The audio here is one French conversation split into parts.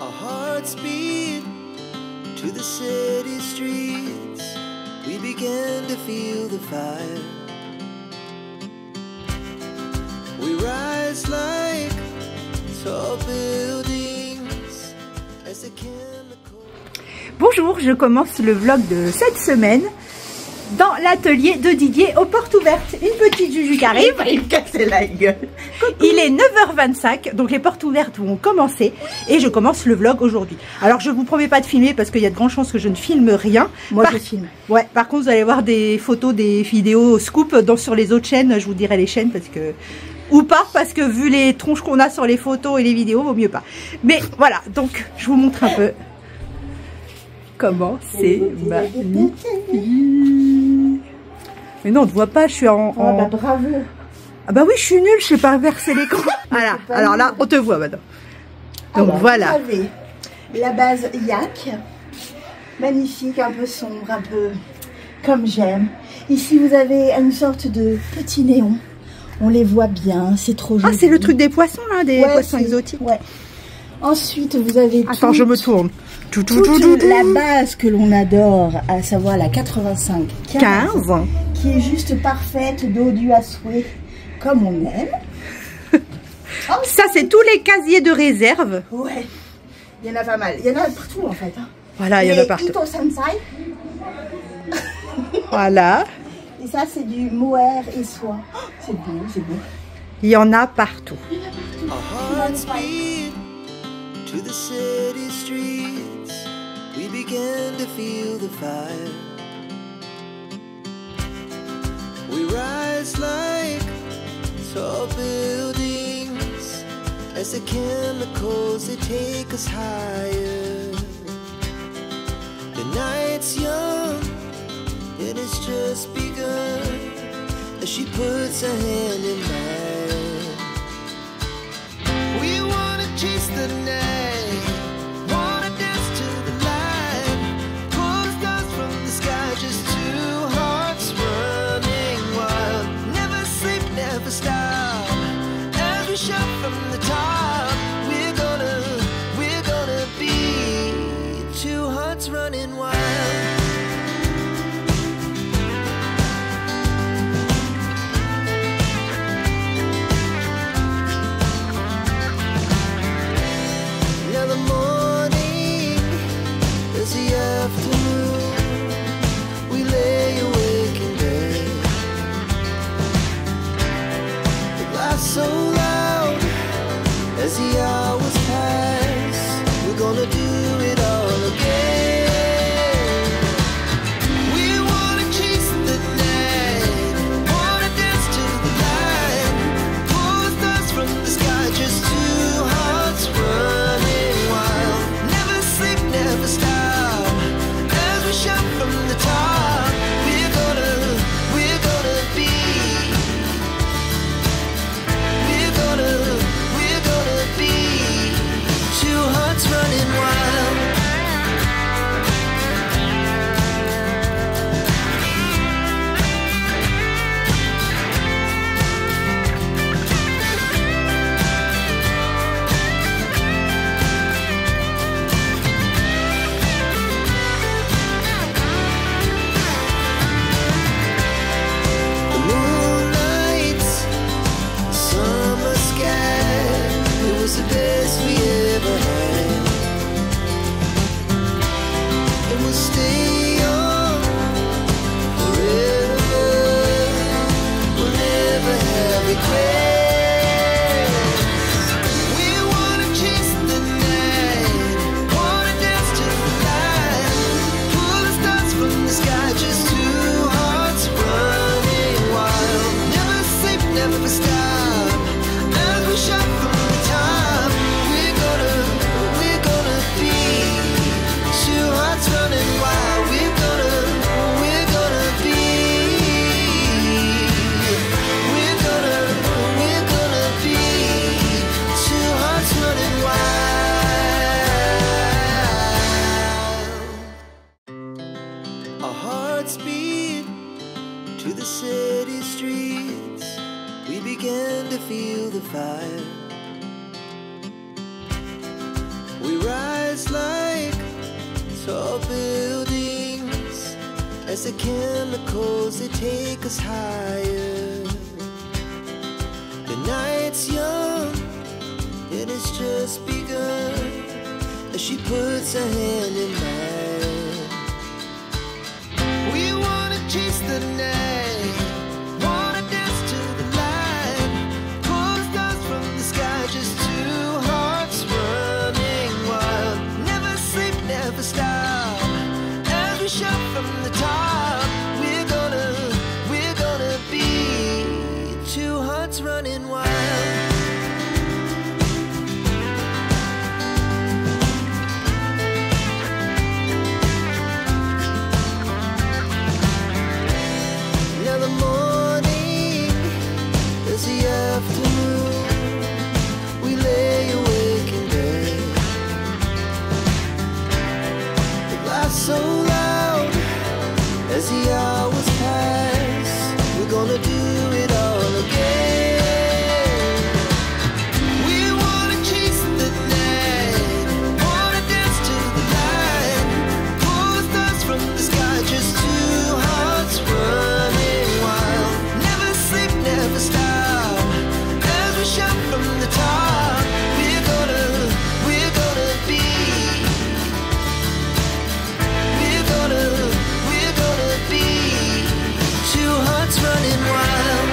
Our hearts beat to the city streets. We began to feel the fire. We rise like tall buildings as the chemical. Bonjour, je commence le vlog de cette semaine dans l'atelier de Didier aux portes ouvertes. Une petite Juju qui arrive. Il va me casser la gueule. Coucou. Il est 9h25, donc les portes ouvertes vont commencer et je commence le vlog aujourd'hui. Alors je vous promets pas de filmer parce qu'il y a de grandes chances que je ne filme rien. Moi je filme. Ouais, par contre vous allez voir des photos, des vidéos scoop sur les autres chaînes. Je vous dirai les chaînes parce que... Ou pas, parce que vu les tronches qu'on a sur les photos et les vidéos, vaut mieux pas. Mais voilà, donc je vous montre un peu comment c'est magnifique. Mais non, on ne voit pas, je suis en... Oh bah bravo. Ah bah oui, je suis nulle, je sais pas inverser l'écran. Voilà, alors là, on te voit maintenant. Donc alors, voilà. Vous avez la base yak, magnifique, un peu sombre, un peu comme j'aime. Ici, vous avez une sorte de petit néon. On les voit bien, c'est trop joli. Ah, c'est le truc des poissons, là, des poissons exotiques. Ouais. Ensuite, vous avez Attends, je me tourne. Toute la base que l'on adore, à savoir la 85-15, qui est juste parfaite, dodue à souhait, comme on aime. Oh, ça, c'est tous les casiers de réserve. Ouais, il y en a pas mal. Il y en a partout, en fait. Hein. Voilà, il y en a partout. Ito Sensai. Voilà. Et ça, c'est du mohair et soie. Oh, c'est beau, c'est beau. Il y en a partout. Our hearts beat to the city streets. We began to feel the fire. We rise like tall buildings as the chemicals, they take us higher. The night's young, it has just begun as she puts her hand in mine. We wanna chase the night, wanna dance to the light, pull the stars from the sky, just two hearts running wild. Never sleep, never stop, as we shout from the top. We're gonna be two hearts running wild. So loud as the hours pass, we're gonna do it all again. We wanna chase the night, wanna dance to the light, pull the stars from the sky, just two hearts running wild. Never sleep, never stop, as we shout from the top. We're gonna be. Running wild. The moonlight, summer sky, it was the best we ever had. Stay young forever. We'll never have regrets. We wanna chase the night, wanna dance to the light, pull the stars from the sky, just two hearts running wild. Never sleep, never stop, as we shout from the top. We're as the chemicals they take us higher. The night's young, it has just begun, as she puts her hand in mine. We wanna chase the night, wanna dance to the light, pull the stars from the sky, just two hearts running wild. Never sleep, never stop, as we shout from the top. We're gonna be two hearts running wild. So loud as the hours pass, we're gonna do it all again. We wanna chase the night, wanna dance to the light, pull the stars from the sky, just two hearts running wild. Never sleep, never stop, as we shout from the top. We're gonna be two hearts running wild.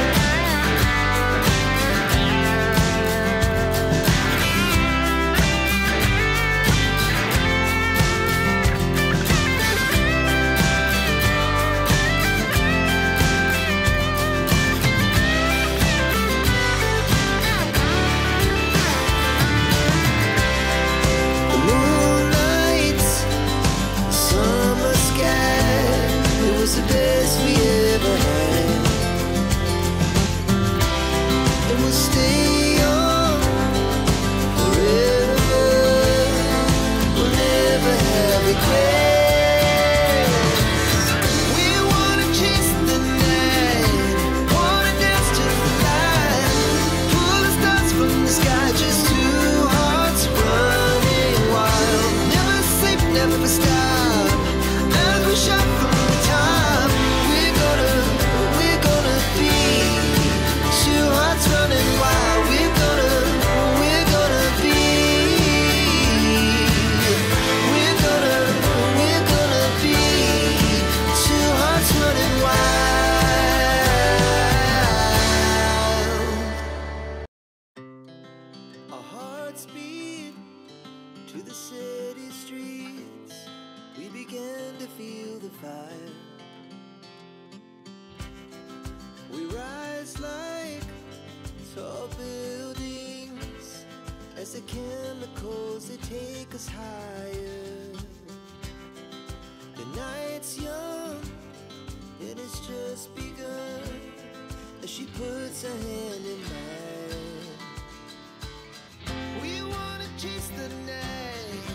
The moonlight, summer sky, it was the best we ever had. And we'll stay on forever, we'll never have regrets. We wanna chase the night, wanna dance to the light, pull the stars from the sky, just two hearts running wild. Never sleep, never stop, as we shout from the top. We're gonna be two hearts running wild. We're gonna be two hearts running wild. Our hearts beat to the city streets. We began to feel the fire. We rise like tall buildings, as the chemicals they take us higher. The night's young, it has just begun, as she puts her hand in mine. We wanna chase the night,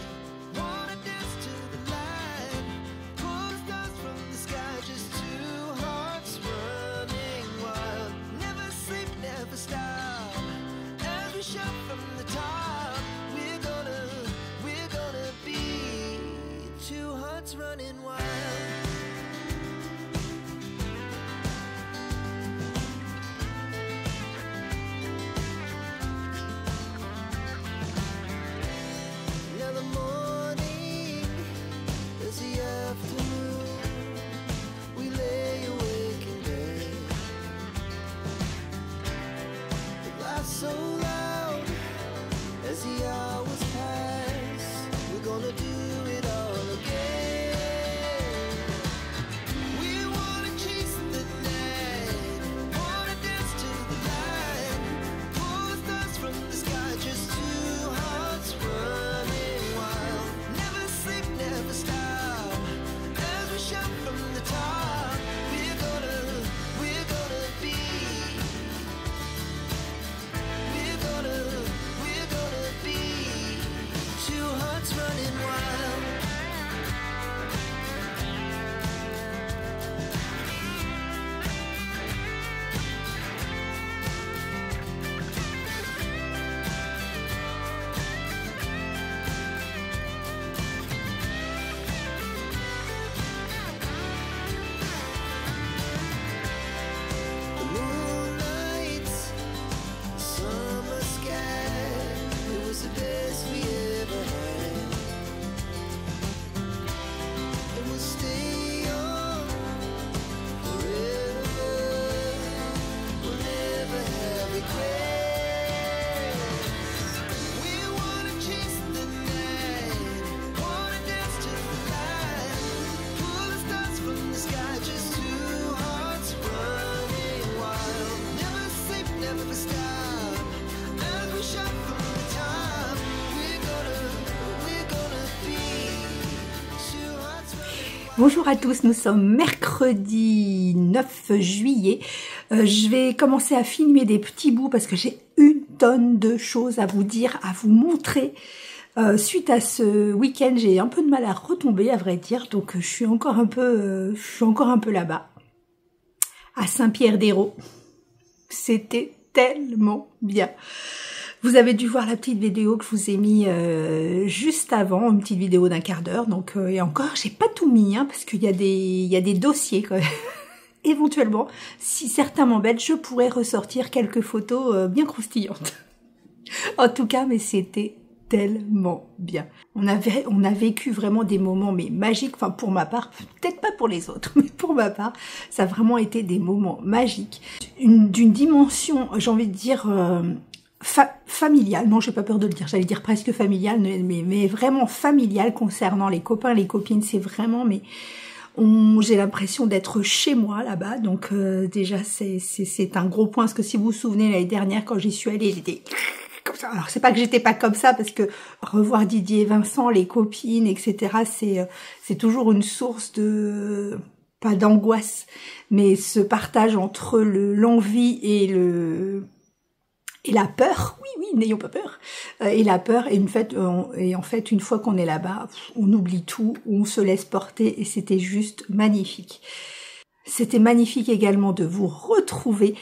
wanna dance to the light, pull the stars from the sky, just two hearts running wild. Never sleep, never stop, as we shout from the top. We're gonna be two hearts running wild. Bonjour à tous, nous sommes mercredi 9 juillet. Je vais commencer à filmer des petits bouts parce que j'ai une tonne de choses à vous dire, à vous montrer. Suite à ce week-end, j'ai un peu de mal à retomber, à vrai dire, donc je suis encore un peu là-bas, à Saint-Pierre-d'Hérault. C'était tellement bien. Vous avez dû voir la petite vidéo que je vous ai mis juste avant, une petite vidéo d'1 quart d'heure. Donc et encore, j'ai pas tout mis, hein, parce qu'il y a des dossiers quand même. Éventuellement, si certains m'embêtent, je pourrais ressortir quelques photos bien croustillantes. En tout cas, mais c'était tellement bien. On a vécu vraiment des moments mais magiques, enfin pour ma part, peut-être pas pour les autres, mais pour ma part, ça a vraiment été des moments magiques. D'une dimension, j'ai envie de dire, familiale, non j'ai pas peur de le dire, j'allais dire presque familiale, mais vraiment familiale concernant les copains, les copines, c'est vraiment, mais j'ai l'impression d'être chez moi là-bas, donc déjà c'est un gros point, parce que si vous vous souvenez l'année dernière quand j'y suis allée, j'étais comme ça. Alors c'est pas que j'étais pas comme ça, parce que revoir Didier et Vincent, les copines, etc. c'est toujours une source de, pas d'angoisse, mais ce partage entre l'envie et la peur. Oui, n'ayons pas peur. Et la peur, et en fait, une fois qu'on est là-bas, on oublie tout, on se laisse porter, et c'était juste magnifique. C'était magnifique également de vous retrouver,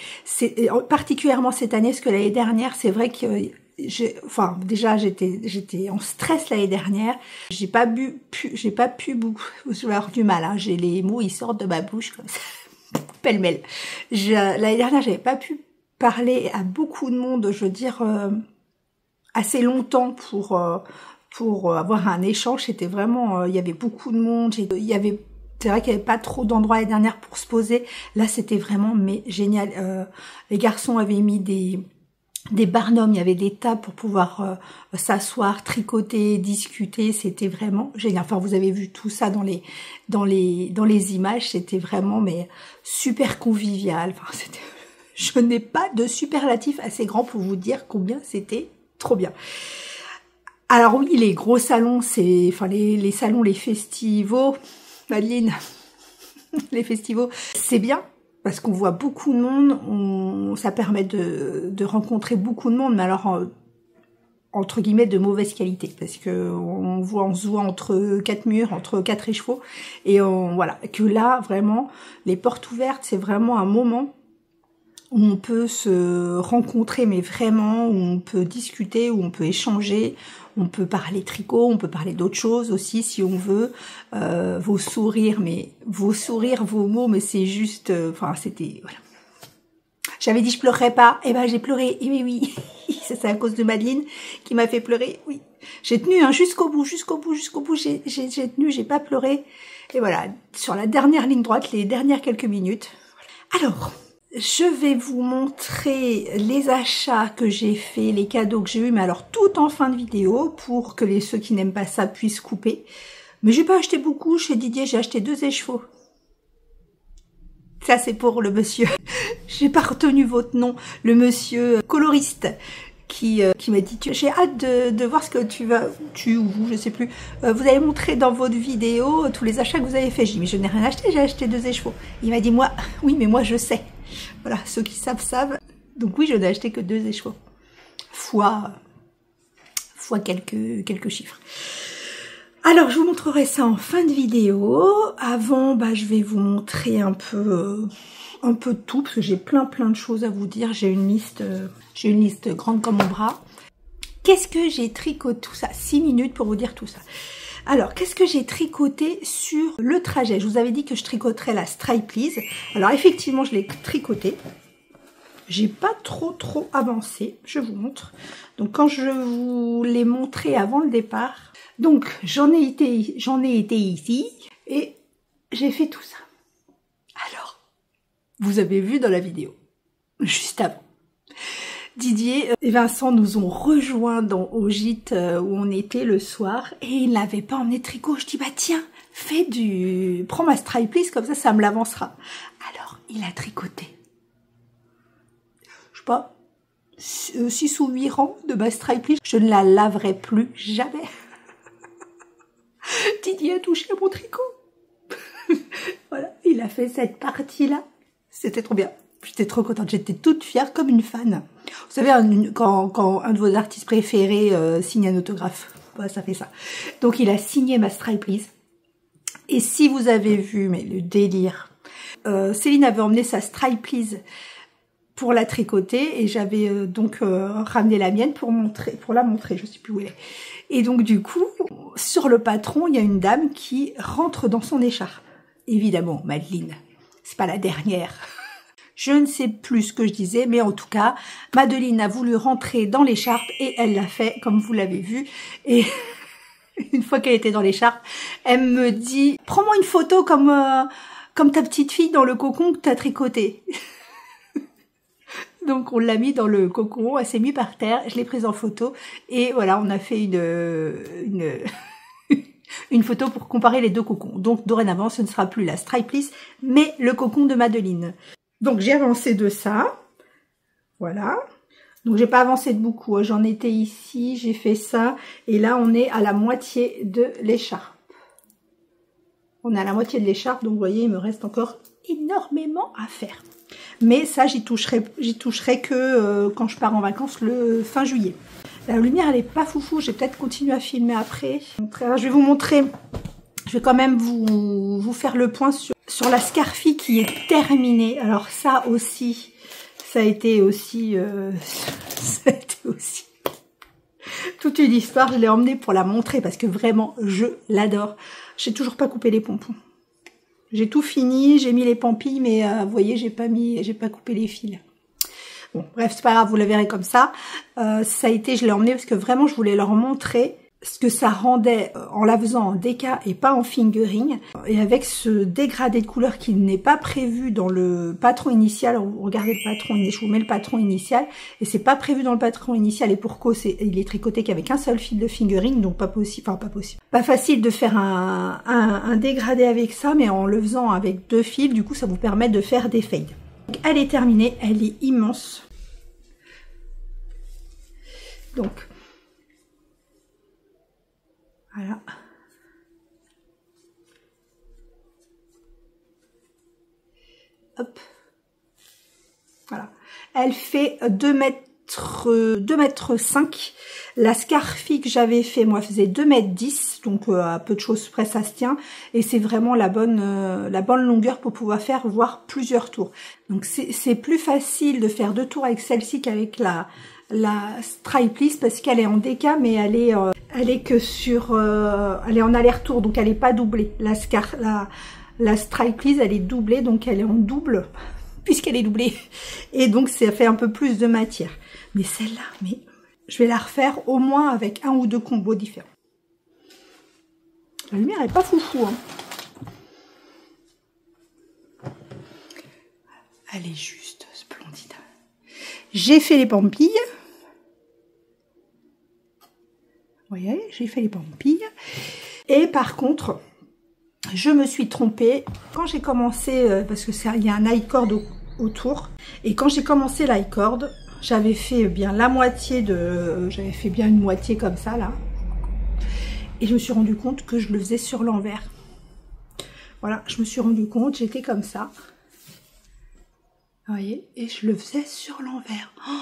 particulièrement cette année, parce que l'année dernière, c'est vrai que déjà j'étais en stress l'année dernière. J'ai pas pu beaucoup, je vais avoir du mal, hein, j'ai les mots, ils sortent de ma bouche comme ça, pêle-mêle. L'année dernière, j'avais pas pu parler à beaucoup de monde, je veux dire, assez longtemps pour avoir un échange. C'était vraiment, il y avait beaucoup de monde, c'est vrai qu'il n'y avait pas trop d'endroits l'année dernière pour se poser. Là, c'était vraiment génial. Les garçons avaient mis des barnums, il y avait des tables pour pouvoir s'asseoir, tricoter, discuter. C'était vraiment génial. Enfin, vous avez vu tout ça dans les images. C'était vraiment super convivial. Enfin, je n'ai pas de superlatif assez grand pour vous dire combien c'était trop bien. Alors oui, les gros salons, les salons, les festivals, Madeleine, les festivals, c'est bien parce qu'on voit beaucoup de monde, ça permet de rencontrer beaucoup de monde, mais alors entre guillemets de mauvaise qualité, parce que on se voit entre 4 murs, entre 4 écheveaux, et voilà, que là vraiment les portes ouvertes, c'est vraiment un moment où on peut se rencontrer, mais vraiment, où on peut discuter, où on peut échanger, on peut parler tricot, on peut parler d'autres choses aussi si on veut, vos sourires, vos mots, mais c'est juste, c'était, voilà. J'avais dit je pleurerais pas, et ben j'ai pleuré, et oui, c'est à cause de Madeleine qui m'a fait pleurer, oui. J'ai tenu, hein, jusqu'au bout, j'ai tenu, j'ai pas pleuré, et voilà, sur la dernière ligne droite, les dernières quelques minutes. Alors, je vais vous montrer les achats que j'ai fait, les cadeaux que j'ai eu, mais alors tout en fin de vidéo pour que ceux qui n'aiment pas ça puissent couper. Mais j'ai pas acheté beaucoup, chez Didier j'ai acheté 2 écheveaux. Ça c'est pour le monsieur, j'ai pas retenu votre nom, le monsieur coloriste qui m'a dit j'ai hâte de voir ce que vous, je sais plus, vous avez montré dans votre vidéo tous les achats que vous avez fait. J'ai dit mais je n'ai rien acheté, j'ai acheté 2 écheveaux. Il m'a dit oui mais moi je sais. Voilà, ceux qui savent. Donc oui, je n'ai acheté que 2 écheveaux. Fois quelques chiffres. Alors, je vous montrerai ça en fin de vidéo. Avant, je vais vous montrer un peu de tout, parce que j'ai plein de choses à vous dire. J'ai une liste grande comme mon bras. Qu'est-ce que j'ai tricoté tout ça? 6 minutes pour vous dire tout ça. Alors, qu'est-ce que j'ai tricoté sur le trajet? Je vous avais dit que je tricoterais la Stripe Please. Alors, effectivement, je l'ai tricoté. J'ai pas trop avancé. Je vous montre. Donc, quand je vous l'ai montré avant le départ, donc j'en ai été ici et j'ai fait tout ça. Alors, vous avez vu dans la vidéo, juste avant. Didier et Vincent nous ont rejoints au gîte où on était le soir et ils n'avaient pas emmené de tricot. Je dis tiens, prends ma Stripe Please, comme ça me l'avancera. Alors il a tricoté, je sais pas, 6 ou 8 rangs de ma Stripe Please. Je ne la laverai plus jamais. Didier a touché à mon tricot. Voilà, il a fait cette partie-là. C'était trop bien. J'étais trop contente. J'étais toute fière comme une fan. Vous savez, quand un de vos artistes préférés signe un autographe, bah, ça fait ça. Donc, il a signé ma Stripe Please. Et si vous avez vu, mais le délire, Céline avait emmené sa Stripe Please pour la tricoter et j'avais donc ramené la mienne pour la montrer. Je sais plus où elle est. Et donc, du coup, sur le patron, il y a une dame qui rentre dans son écharpe. Évidemment, Madeleine, c'est pas la dernière. Je ne sais plus ce que je disais, mais en tout cas, Madeleine a voulu rentrer dans l'écharpe et elle l'a fait, comme vous l'avez vu. Et une fois qu'elle était dans l'écharpe, elle me dit « Prends-moi une photo comme ta petite fille dans le cocon que tu as tricoté. » Donc on l'a mis dans le cocon, elle s'est mise par terre, je l'ai prise en photo et voilà, on a fait une photo pour comparer les deux cocons. Donc dorénavant, ce ne sera plus la Stripe Please, mais le cocon de Madeleine. Donc j'ai avancé de ça, voilà. Donc j'ai pas avancé de beaucoup, hein. J'en étais ici, j'ai fait ça, et là on est à la moitié de l'écharpe. On est à la moitié de l'écharpe, donc vous voyez, il me reste encore énormément à faire. Mais ça, j'y toucherai que quand je pars en vacances le fin juillet. La lumière, elle est pas foufou, je vais peut-être continuer à filmer après. Alors, je vais vous montrer, je vais quand même vous faire le point sur la Scarfie qui est terminée. Alors ça aussi, ça a été aussi toute une histoire. Je l'ai emmenée pour la montrer parce que vraiment, je l'adore. J'ai toujours pas coupé les pompons. J'ai tout fini, j'ai mis les pampilles, mais vous voyez, j'ai pas coupé les fils. Bon, bref, c'est pas grave, vous la verrez comme ça. Ça a été, je l'ai emmené parce que vraiment, je voulais leur montrer ce que ça rendait en la faisant en déca et pas en fingering. Et avec ce dégradé de couleur qui n'est pas prévu dans le patron initial. Regardez le patron, je vous mets le patron initial. Et c'est pas prévu dans le patron initial. Et pour cause, il est tricoté qu'avec un seul fil de fingering. Donc pas possible, enfin pas possible. Pas facile de faire un dégradé avec ça, mais en le faisant avec 2 fils, du coup ça vous permet de faire des fades. Donc elle est terminée, elle est immense. Donc voilà. Hop. Voilà. Elle fait 2 mètres 5. La Scarfie que j'avais fait, moi, faisait 2 mètres 10. Donc, à peu de choses près, ça se tient. Et c'est vraiment la bonne longueur pour pouvoir faire, voire plusieurs tours. Donc, c'est plus facile de faire 2 tours avec celle-ci qu'avec la Stripe Please parce qu'elle est en déca, mais elle est que sur, elle est en aller-retour, donc elle est pas doublée. La Stripe Please, elle est doublée, donc elle est en double puisqu'elle est doublée. Et donc ça fait un peu plus de matière. Mais celle-là, mais je vais la refaire au moins avec 1 ou 2 combos différents. La lumière est pas foufou, hein. Elle est juste splendide. J'ai fait les pampilles. Vous voyez, j'ai fait les pampilles. Et par contre, je me suis trompée quand j'ai commencé, parce que il y a un I-cord autour. Et quand j'ai commencé l'I-cord, j'avais fait bien la moitié j'avais fait bien une moitié comme ça, là. Et je me suis rendu compte que je le faisais sur l'envers. Voilà, je me suis rendu compte, j'étais comme ça. Vous voyez, et je le faisais sur l'envers. Oh,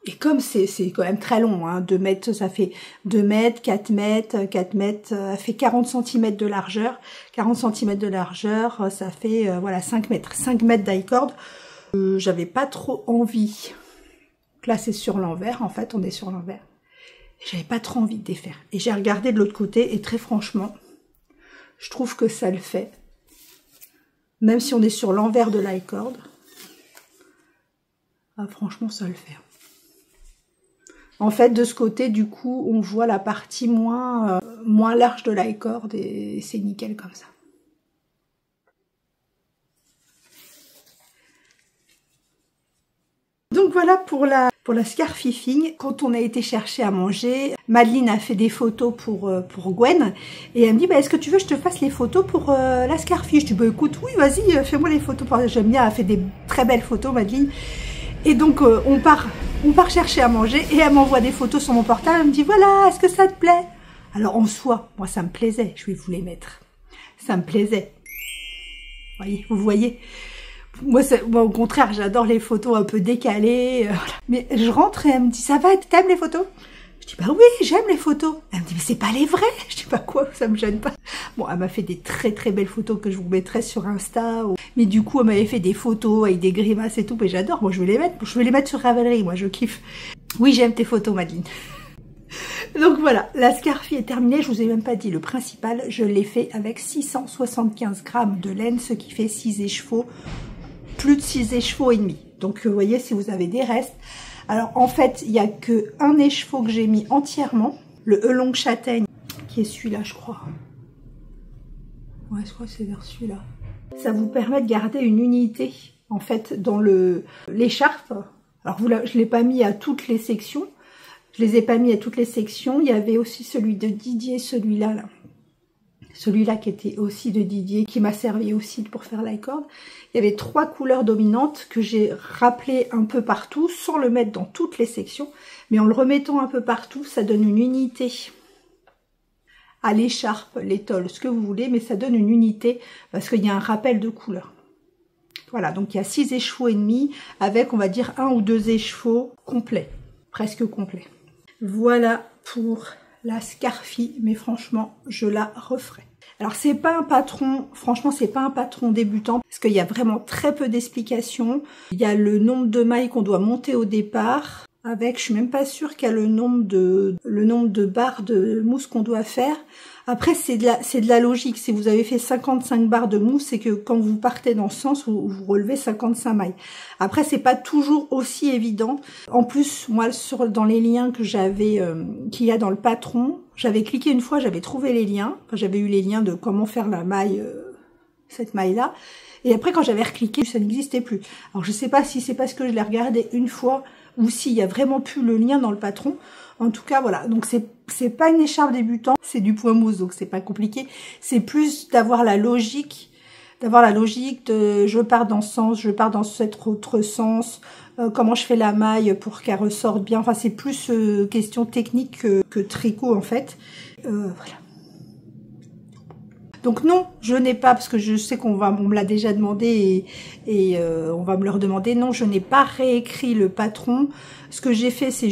et comme c'est quand même très long, hein, 2 mètres, ça fait 2 mètres, 4 mètres, 4 mètres, ça fait 40 cm de largeur. 40 cm de largeur, ça fait, voilà, 5 mètres. 5 mètres d'I-cord. J'avais pas trop envie. Là, c'est sur l'envers, en fait, on est sur l'envers. J'avais pas trop envie de défaire. Et j'ai regardé de l'autre côté, et très franchement, je trouve que ça le fait. Même si on est sur l'envers de l'I-cord. Ah, franchement, ça le fait. En fait, de ce côté, du coup, on voit la partie moins large de l'I-cord et c'est nickel comme ça. Donc voilà pour la scarfifing. Quand on a été chercher à manger, Madeleine a fait des photos pour Gwen et elle me dit bah, est-ce que tu veux que je te fasse les photos pour la scarfie? Je dis bah écoute oui vas-y fais-moi les photos. J'aime bien, elle fait des très belles photos Madeleine. Et donc on part chercher à manger et elle m'envoie des photos sur mon portable. Elle me dit voilà, est-ce que ça te plaît? Alors en soi, moi ça me plaisait, je vais vous les mettre. Ça me plaisait. Vous voyez. Moi, au contraire, j'adore les photos un peu décalées. Voilà. Mais je rentre et elle me dit, ça va, t'aimes les photos? Je dis, bah oui, j'aime les photos. Elle me dit, mais c'est pas les vraies. Je dis, bah quoi, ça me gêne pas. Bon, elle m'a fait des très très belles photos que je vous mettrai sur Insta. Mais du coup, elle m'avait fait des photos avec des grimaces et tout. Mais j'adore, moi je vais les mettre. Je vais les mettre sur Ravelry, moi je kiffe. Oui, j'aime tes photos, Madeleine. Donc voilà, la Scarfie est terminée. Je vous ai même pas dit le principal. Je l'ai fait avec 675 grammes de laine, ce qui fait 6 écheveaux. Plus de 6 écheveaux et demi. Donc vous voyez, si vous avez des restes. Alors en fait, il n'y a que un écheveau que j'ai mis entièrement. Le Elong Châtaigne, qui est celui-là, je crois. Ouais, je crois que c'est vers celui-là. Ça vous permet de garder une unité, en fait, dans l'écharpe. Alors je ne l'ai pas mis à toutes les sections. Je les ai pas mis à toutes les sections. Il y avait aussi celui de Didier, celui-là, là. Celui-là qui était aussi de Didier, qui m'a servi aussi pour faire la corde. Il y avait 3 couleurs dominantes que j'ai rappelées un peu partout, sans le mettre dans toutes les sections. Mais en le remettant un peu partout, ça donne une unité à l'écharpe, l'étole, ce que vous voulez. Mais ça donne une unité parce qu'il y a un rappel de couleurs. Voilà, donc il y a 6 écheveaux et demi avec, on va dire, 1 ou 2 écheveaux complets. Presque complets. Voilà pour la Scarfie, mais franchement, je la referai. Alors, c'est pas un patron, franchement, c'est pas un patron débutant, parce qu'il y a vraiment très peu d'explications. Il y a le nombre de mailles qu'on doit monter au départ, avec, je suis même pas sûre qu'il y a le nombre de barres de mousse qu'on doit faire. Après, c'est de la logique. Si vous avez fait 55 barres de mousse, c'est que quand vous partez dans ce sens, vous relevez 55 mailles. Après, c'est pas toujours aussi évident. En plus, moi, dans les liens que j'avais, qu'il y a dans le patron, j'avais cliqué une fois, j'avais trouvé les liens. Enfin, j'avais eu les liens de comment faire la maille, cette maille-là. Et après, quand j'avais recliqué, ça n'existait plus. Alors, je sais pas si c'est parce que je l'ai regardé une fois ou s'il y a vraiment plus le lien dans le patron. En tout cas, voilà. Donc, c'est pas une écharpe débutant, c'est du point mousse, donc c'est pas compliqué. C'est plus d'avoir la logique, de je pars dans ce sens, je pars dans cet autre sens, comment je fais la maille pour qu'elle ressorte bien. Enfin, c'est plus question technique que tricot, en fait. Voilà. Donc non, je n'ai pas, parce que je sais qu'on me l'a déjà demandé et on va me le redemander. Non, je n'ai pas réécrit le patron. Ce que j'ai fait, c'est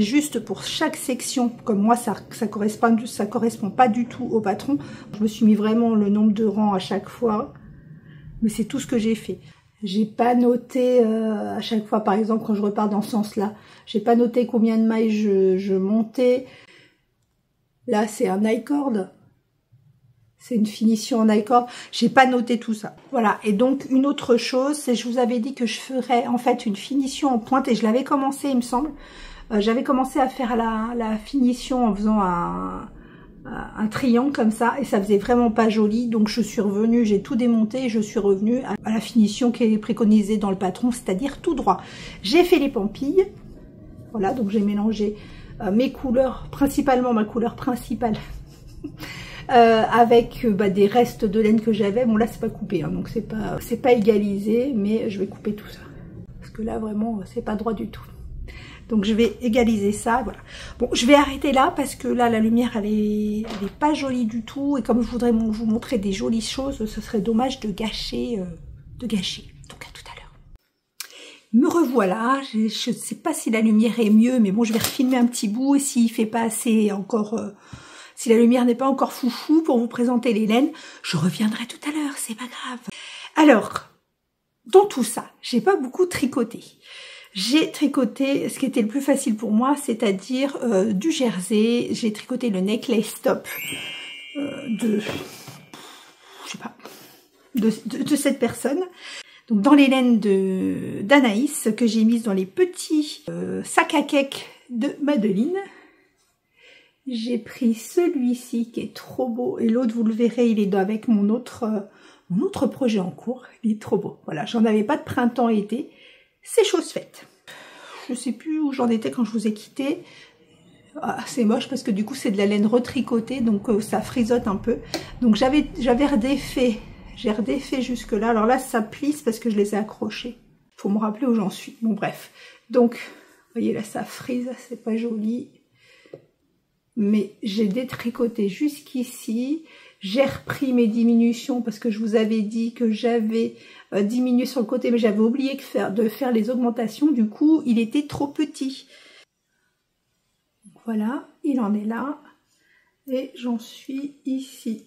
juste pour chaque section. Comme moi, ça correspond pas du tout au patron. Je me suis mis vraiment le nombre de rangs à chaque fois. Mais c'est tout ce que j'ai fait. J'ai pas noté à chaque fois, par exemple, quand je repars dans ce sens-là, j'ai pas noté combien de mailles je montais. Là, c'est un I-cord. C'est une finition en I-cord. J'ai pas noté tout ça. Voilà. Et donc, une autre chose, c'est je vous avais dit que je ferais en fait une finition en pointe. Et je l'avais commencé, il me semble. J'avais commencé à faire la finition en faisant un triangle comme ça. Et ça faisait vraiment pas joli. Donc, je suis revenue, j'ai tout démonté. Et je suis revenue à la finition qui est préconisée dans le patron, c'est-à-dire tout droit. J'ai fait les pampilles. Voilà. Donc, j'ai mélangé mes couleurs, principalement ma couleur principale. Avec des restes de laine que j'avais. Bon là c'est pas coupé, hein, donc c'est pas égalisé, mais je vais couper tout ça. Parce que là vraiment c'est pas droit du tout. Donc je vais égaliser ça, voilà. Bon, je vais arrêter là parce que là la lumière elle est pas jolie du tout. Et comme je voudrais vous montrer des jolies choses, ce serait dommage de gâcher. Donc à tout à l'heure. Me revoilà, je sais pas si la lumière est mieux, mais bon je vais refilmer un petit bout et s'il fait pas assez encore... si la lumière n'est pas encore foufou pour vous présenter les laines, je reviendrai tout à l'heure, c'est pas grave. Alors, dans tout ça, j'ai pas beaucoup tricoté. J'ai tricoté ce qui était le plus facile pour moi, c'est-à-dire du jersey. J'ai tricoté le necklace top de cette personne. Donc dans les laines d'Anaïs que j'ai mises dans les petits sacs à cake de Madeleine. J'ai pris celui-ci qui est trop beau et l'autre vous le verrez, il est avec mon autre projet en cours. Il est trop beau. Voilà, j'en avais pas de printemps-été. C'est chose faite. Je sais plus où j'en étais quand je vous ai quitté. Ah, c'est moche parce que du coup c'est de la laine retricotée donc ça frisote un peu. Donc j'avais redéfait. J'ai redéfait jusque là. Alors là ça plisse parce que je les ai accrochés. Faut me rappeler où j'en suis. Bon bref. Donc vous voyez là ça frise, c'est pas joli. Mais j'ai détricoté jusqu'ici, j'ai repris mes diminutions parce que je vous avais dit que j'avais diminué sur le côté, mais j'avais oublié de faire les augmentations. Du coup, il était trop petit. Voilà, il en est là. Et j'en suis ici.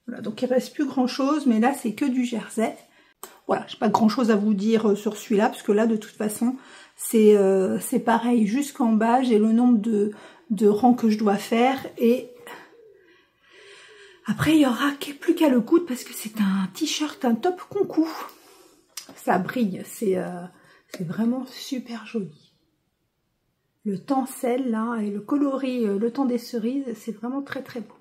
Voilà, donc il ne reste plus grand chose, mais là c'est que du jersey. Voilà, j'ai pas grand chose à vous dire sur celui-là, parce que là de toute façon c'est pareil jusqu'en bas, j'ai le nombre de rangs que je dois faire, et après il y aura plus qu'à le coudre parce que c'est un t-shirt, un top concou. Ça brille, c'est vraiment super joli. Le tencel là et le coloris, le temps des cerises, c'est vraiment très très beau.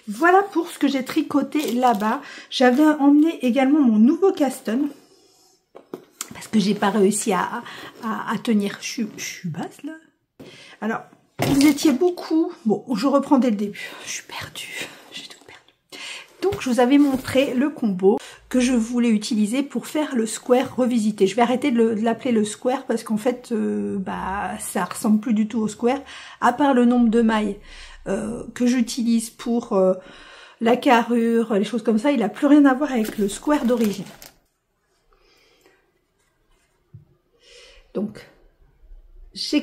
Voilà pour ce que j'ai tricoté là-bas. J'avais emmené également mon nouveau Caston parce que j'ai pas réussi à tenir. Je suis basse là. Alors, vous étiez beaucoup. Bon, je reprends dès le début. Je suis perdue. J'ai tout perdu. Donc, je vous avais montré le combo que je voulais utiliser pour faire le square revisité. Je vais arrêter de l'appeler le square parce qu'en fait, ça ressemble plus du tout au square, à part le nombre de mailles que j'utilise pour la carrure, les choses comme ça. Il n'a plus rien à voir avec le square d'origine. Donc, j'ai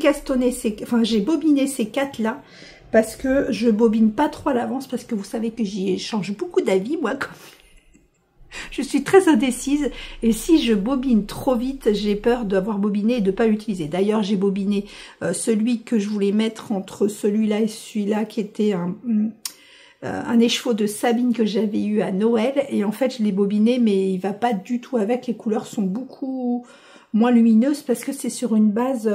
bobiné ces 4 là parce que je bobine pas trop à l'avance parce que vous savez que j'y change beaucoup d'avis moi. Je suis très indécise et si je bobine trop vite, j'ai peur d'avoir bobiné et de ne pas l'utiliser. D'ailleurs, j'ai bobiné celui que je voulais mettre entre celui-là et celui-là qui était un écheveau de Sabine que j'avais eu à Noël. Et en fait, je l'ai bobiné, mais il va pas du tout avec. Les couleurs sont beaucoup moins lumineuses parce que c'est sur une base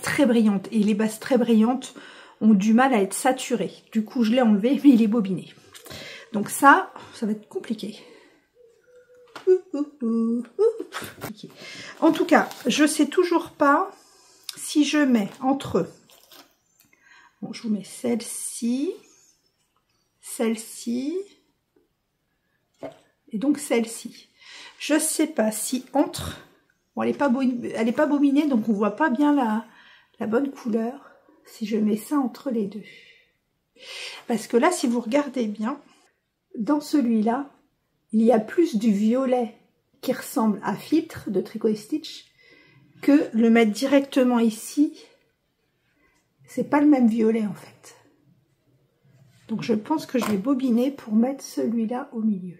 très brillante. Et les bases très brillantes ont du mal à être saturées. Du coup, je l'ai enlevé, mais il est bobiné. Donc ça va être compliqué. En tout cas, je sais toujours pas si je mets entre... Bon, je vous mets celle-ci, celle-ci, et donc celle-ci. Je sais pas si entre... Bon, elle est pas bombinée, donc on voit pas bien la bonne couleur. Si je mets ça entre les deux. Parce que là, si vous regardez bien... Dans celui-là, il y a plus du violet qui ressemble à filtre de Tricot et Stitch que le mettre directement ici. C'est pas le même violet en fait. Donc je pense que je vais bobiner pour mettre celui-là au milieu.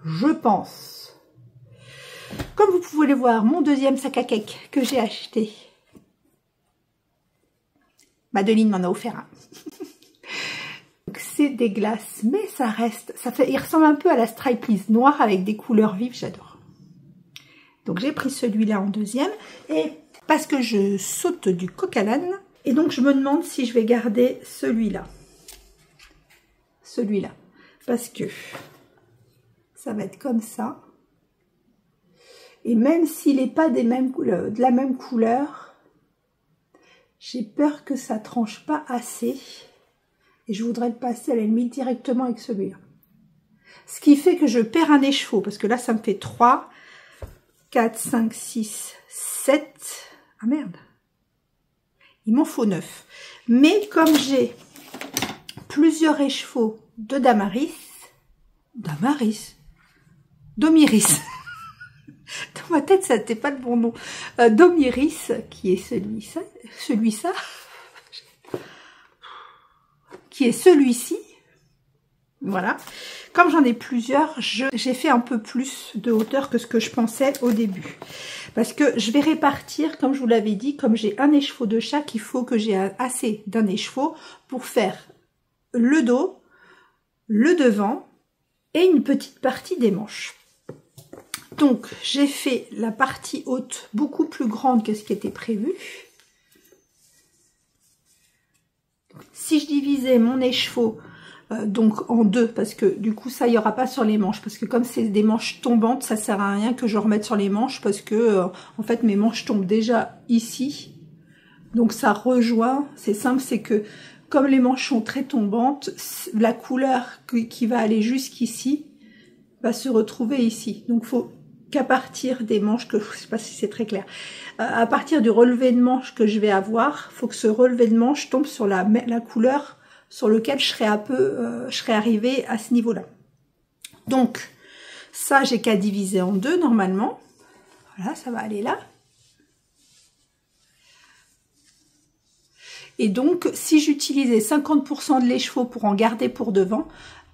Je pense. Comme vous pouvez le voir, mon deuxième sac à cake que j'ai acheté. Madeline m'en a offert un. C'est des glaces, mais ça reste, il ressemble un peu à la Stripe noire avec des couleurs vives, j'adore. Donc j'ai pris celui-là en deuxième, et parce que je saute du coq à l'âne, et donc je me demande si je vais garder celui-là. Celui-là, parce que ça va être comme ça. Et même s'il n'est pas de la même couleur, j'ai peur que ça tranche pas assez. Et je voudrais le passer à la limite directement avec celui-là. Ce qui fait que je perds un écheveau. Parce que là, ça me fait 3, 4, 5, 6, 7. Ah merde. Il m'en faut 9. Mais comme j'ai plusieurs écheveaux de Domiris. Dans ma tête, ça n'était pas le bon nom. Domiris, qui est celui-ci. Qui est celui-ci. Voilà. Comme j'en ai plusieurs, j'ai fait un peu plus de hauteur que ce que je pensais au début. Parce que je vais répartir, comme je vous l'avais dit, comme j'ai un écheveau de chaque, il faut que j'ai assez d'un écheveau pour faire le dos, le devant et une petite partie des manches. Donc, j'ai fait la partie haute beaucoup plus grande que ce qui était prévu. Si je divisais mon écheveau donc en deux, parce que du coup ça il n'y aura pas sur les manches, parce que comme c'est des manches tombantes, ça sert à rien que je remette sur les manches, parce que en fait mes manches tombent déjà ici, donc ça rejoint. C'est simple, c'est que comme les manches sont très tombantes, la couleur qui va aller jusqu'ici va se retrouver ici, donc faut qu'à partir des manches, que je sais pas si c'est très clair, à partir du relevé de manche que je vais avoir, faut que ce relevé de manche tombe sur la couleur sur lequel je serai arrivée à ce niveau-là. Donc ça, j'ai qu'à diviser en deux normalement. Voilà, ça va aller là. Et donc, si j'utilisais 50% de l'écheveau pour en garder pour devant,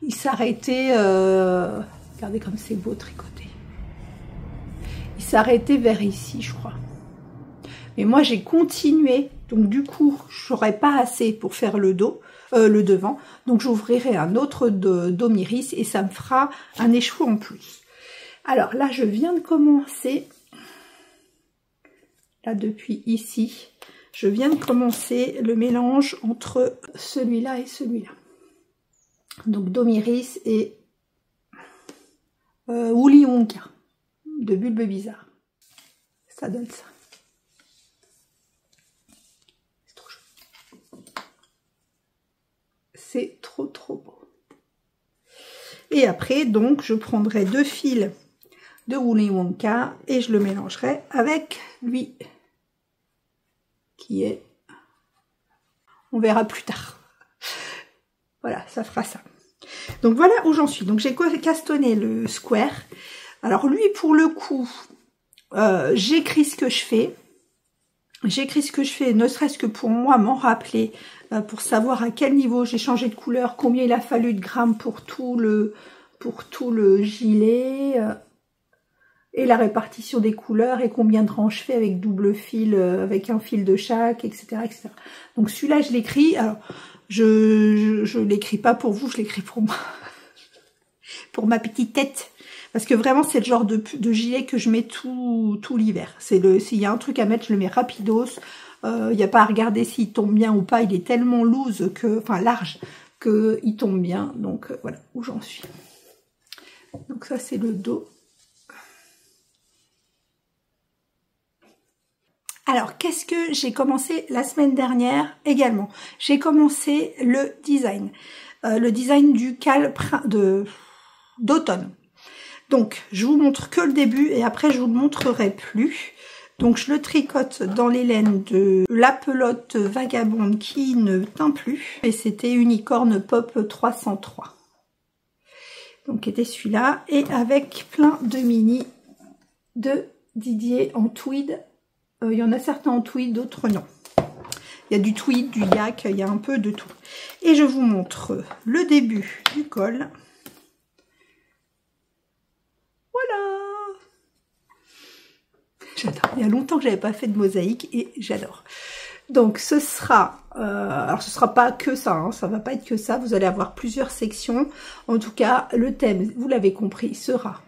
il s'arrêtait, regardez comme c'est beau tricoté. Il s'arrêtait vers ici, je crois. Mais moi, j'ai continué. Donc, du coup, je n'aurais pas assez pour faire le dos, le devant. Donc, j'ouvrirai un autre dos Myris et ça me fera un écheveau en plus. Alors, là, je viens de commencer. Là, depuis ici. Je viens de commencer le mélange entre celui-là et celui-là. Donc dos Myris et Willy Wonka de Bulbe Bizarre. Ça donne ça. C'est trop joli. C'est trop trop beau. Et après, donc, je prendrai 2 fils de Willy Wonka et je le mélangerai avec lui. Qui est, on verra plus tard. Voilà, ça fera ça. Donc voilà où j'en suis. Donc j'ai castonné le square. Alors lui, pour le coup, j'écris ce que je fais. J'écris ce que je fais, ne serait-ce que pour moi m'en rappeler, pour savoir à quel niveau j'ai changé de couleur, combien il a fallu de grammes pour tout le gilet. Et la répartition des couleurs et combien de rangs je fais avec double fil, avec un fil de chaque, etc. etc. Donc celui-là, je l'écris. Alors, je l'écris pas pour vous, je l'écris pour moi. Pour ma petite tête. Parce que vraiment, c'est le genre de gilet que je mets tout l'hiver. S'il y a un truc à mettre, je le mets rapidos. Il n'y a pas à regarder s'il tombe bien ou pas. Il est tellement loose, enfin large, qu'il tombe bien. Donc voilà où j'en suis. Donc ça, c'est le dos. Alors, qu'est-ce que j'ai commencé la semaine dernière également? J'ai commencé le design du cal d'automne. Donc, je vous montre que le début et après, je vous le montrerai plus. Donc, je le tricote dans les laines de la pelote vagabonde qui ne teint plus. Et c'était Unicorn Pop 303. Donc, qui était celui-là. Et avec plein de mini de Didier en tweed. Il y en a certains en tweed, d'autres non. Il y a du tweed, du yak, il y a un peu de tout. Et je vous montre le début du col. Voilà. J'adore. Il y a longtemps que j'avais pas fait de mosaïque et j'adore. Donc ce sera, alors ce sera pas que ça, hein, ça va pas être que ça. Vous allez avoir plusieurs sections. En tout cas, le thème, vous l'avez compris, sera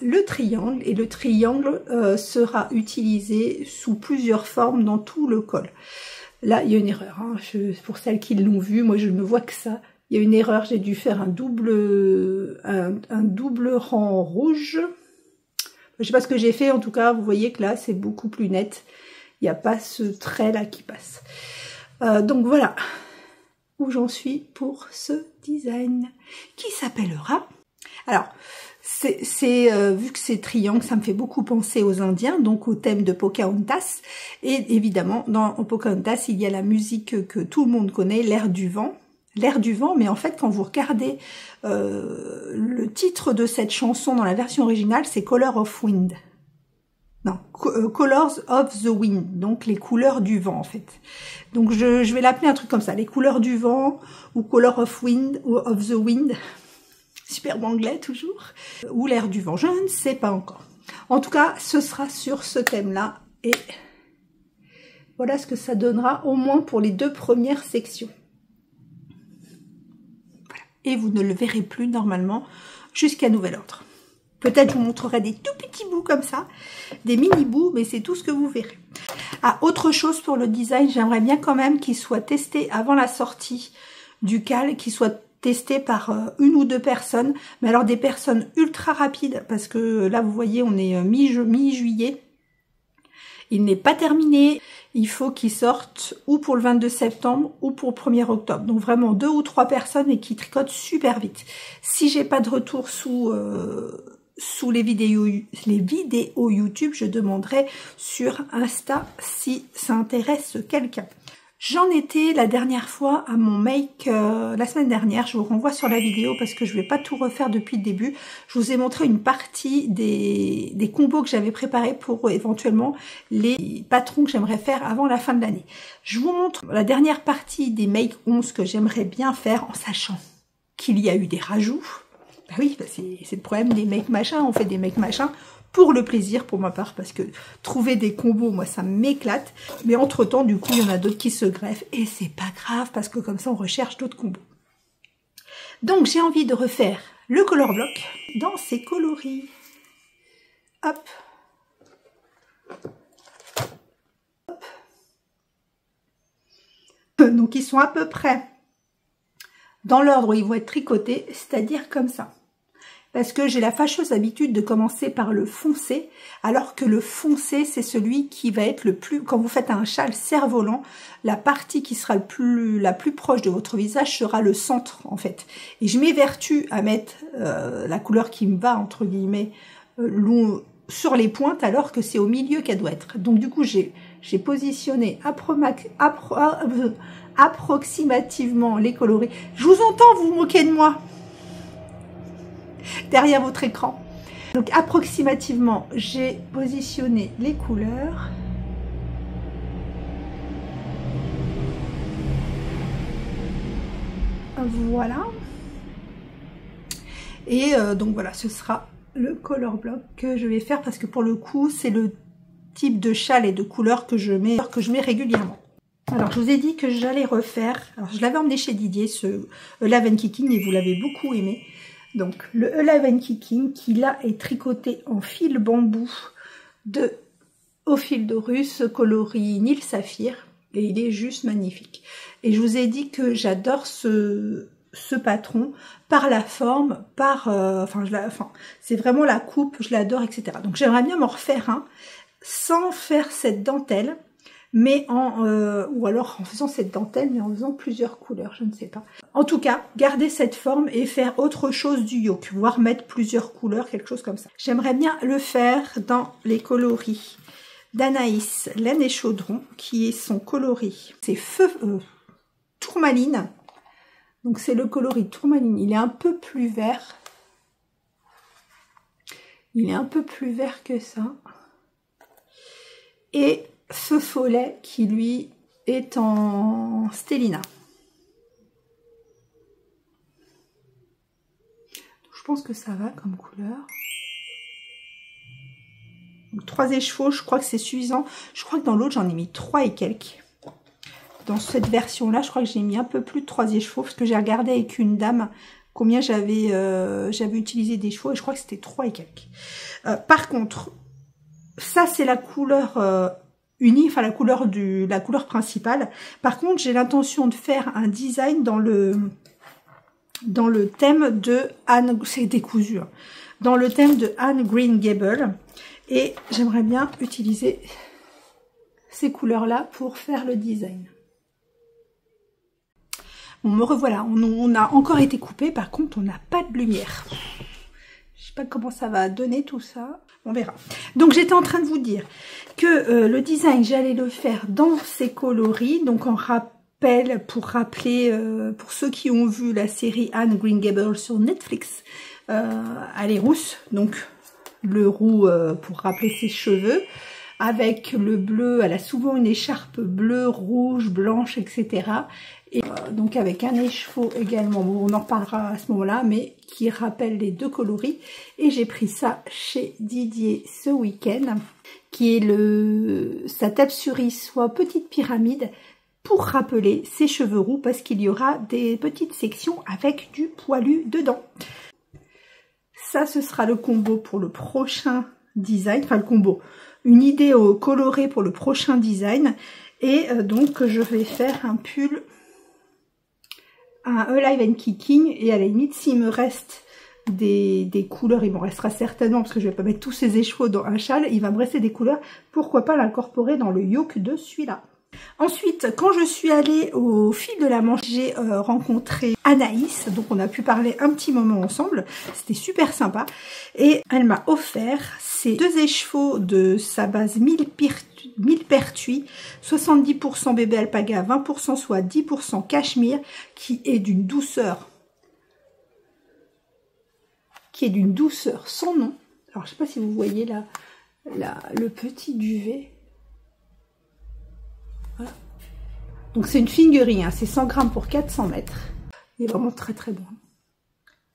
le triangle et le triangle sera utilisé sous plusieurs formes dans tout le col. Là, il y a une erreur. Hein. Pour celles qui l'ont vu, moi je ne vois que ça. Il y a une erreur, j'ai dû faire un double rang rouge. Je ne sais pas ce que j'ai fait, en tout cas, vous voyez que là, c'est beaucoup plus net. Il n'y a pas ce trait là qui passe. Donc voilà où j'en suis pour ce design qui s'appellera... Alors, vu que c'est triangle, ça me fait beaucoup penser aux Indiens, donc au thème de Pocahontas. Et évidemment, dans Pocahontas, il y a la musique que tout le monde connaît, l'air du vent. L'air du vent, mais en fait, quand vous regardez le titre de cette chanson dans la version originale, c'est Color of Wind. Non, Colors of the Wind, donc les couleurs du vent en fait. Donc je vais l'appeler un truc comme ça, les couleurs du vent, ou Color of Wind, ou of the Wind. Superbe anglais toujours, ou l'air du vent, je ne sais pas encore. En tout cas, ce sera sur ce thème-là, et voilà ce que ça donnera, au moins pour les 2 premières sections. Voilà. Et vous ne le verrez plus normalement jusqu'à nouvel ordre. Peut-être je vous montrerai des tout petits bouts comme ça, des mini bouts, mais c'est tout ce que vous verrez. Ah, autre chose pour le design, j'aimerais bien quand même qu'il soit testé avant la sortie du cal, qu'il soit testé par 1 ou 2 personnes, mais alors des personnes ultra rapides, parce que là vous voyez on est mi-juillet, il n'est pas terminé, il faut qu'il sorte ou pour le 22 septembre ou pour le 1er octobre, donc vraiment 2 ou 3 personnes et qui tricotent super vite. Si j'ai pas de retour sous sous les vidéos YouTube, je demanderai sur Insta si ça intéresse quelqu'un. J'en étais la dernière fois à mon make la semaine dernière. Je vous renvoie sur la vidéo parce que je ne vais pas tout refaire depuis le début. Je vous ai montré une partie des combos que j'avais préparés pour éventuellement les patrons que j'aimerais faire avant la fin de l'année. Je vous montre la dernière partie des make 11 que j'aimerais bien faire en sachant qu'il y a eu des rajouts. Bah oui, bah c'est le problème des make machins. On fait des make machins pour le plaisir pour ma part, parce que trouver des combos, moi ça m'éclate. Mais entre temps, du coup, il y en a d'autres qui se greffent et c'est pas grave parce que comme ça, on recherche d'autres combos. Donc j'ai envie de refaire le color block dans ses coloris. Hop. Hop. Donc ils sont à peu près dans l'ordre où ils vont être tricotés, c'est-à-dire comme ça. Parce que j'ai la fâcheuse habitude de commencer par le foncé, alors que le foncé, c'est celui qui va être le plus... Quand vous faites un châle cerf-volant, la partie qui sera la plus proche de votre visage sera le centre, en fait. Et je m'évertue à mettre la couleur qui me va, entre guillemets, sur les pointes, alors que c'est au milieu qu'elle doit être. Donc du coup, j'ai positionné approximativement les coloris. Je vous entends vous moquer de moi derrière votre écran. Donc approximativement, j'ai positionné les couleurs. Voilà. Et donc voilà, ce sera le color block que je vais faire parce que pour le coup, c'est le type de châle et de couleur que je mets régulièrement. Alors, je vous ai dit que j'allais refaire... Alors, je l'avais emmené chez Didier, ce Alive and Kicking, et vous l'avez beaucoup aimé. Donc, le Alive and Kicking, qui là est tricoté en fil bambou au fil de russe, coloris Nil Saphir. Et il est juste magnifique. Et je vous ai dit que j'adore ce patron par la forme, c'est vraiment la coupe, je l'adore, etc. Donc, j'aimerais bien m'en refaire un sans faire cette dentelle, mais ou alors en faisant cette dentelle, mais en faisant plusieurs couleurs, je ne sais pas. En tout cas, garder cette forme et faire autre chose du yoke, voire mettre plusieurs couleurs, quelque chose comme ça. J'aimerais bien le faire dans les coloris d'Anaïs Laine et Chaudron, qui est son coloris. C'est Tourmaline. Donc c'est le coloris Tourmaline. Il est un peu plus vert. Il est un peu plus vert que ça. Et Feu Follet qui lui est en Stellina. Je pense que ça va comme couleur. 3 écheveaux, je crois que c'est suffisant. Je crois que dans l'autre j'en ai mis 3 et quelques. Dans cette version là, je crois que j'ai mis un peu plus de 3 écheveaux parce que j'ai regardé avec une dame combien j'avais utilisé des chevaux et je crois que c'était 3 et quelques. Par contre, ça c'est la couleur unie, enfin la couleur principale. Par contre, j'ai l'intention de faire un design dans le thème de Anne, c'est décousu, hein, dans le thème de Anne Green Gables. Et j'aimerais bien utiliser ces couleurs-là pour faire le design. Bon, me revoilà, on a encore été coupé, par contre on n'a pas de lumière. Je sais pas comment ça va donner tout ça, on verra. Donc j'étais en train de vous dire que le design, j'allais le faire dans ces coloris, donc en rappel, pour rappeler, pour ceux qui ont vu la série Anne Green Gables sur Netflix, elle est rousse, donc le roux pour rappeler ses cheveux, avec le bleu, elle a souvent une écharpe bleue, rouge, blanche, etc. Et donc avec un écheveau également, bon, on en reparlera à ce moment-là, mais qui rappelle les deux coloris. Et j'ai pris ça chez Didier ce week-end, qui est sa table cerise, soit petite pyramide, pour rappeler ses cheveux roux, parce qu'il y aura des petites sections avec du poilu dedans. Ça, ce sera le combo pour le prochain design, enfin le combo, une idée colorée pour le prochain design. Et donc je vais faire un pull, un Alive and Kicking, et à la limite s'il me reste des couleurs, il m'en restera certainement parce que je vais pas mettre tous ces écheveaux dans un châle, il va me rester des couleurs, pourquoi pas l'incorporer dans le yoke de celui-là. Ensuite, quand je suis allée au fil de la Manche, j'ai rencontré Anaïs, donc on a pu parler un petit moment ensemble, c'était super sympa, et elle m'a offert ces 2 écheveaux de sa base 1000 pertuis, 70% bébé alpaga, 20% soie, 10% cachemire, qui est d'une douceur sans nom. Alors je sais pas si vous voyez là, le petit duvet. Voilà. Donc c'est une fingerie, hein, c'est 100 grammes pour 400 mètres. Il est vraiment très très bon.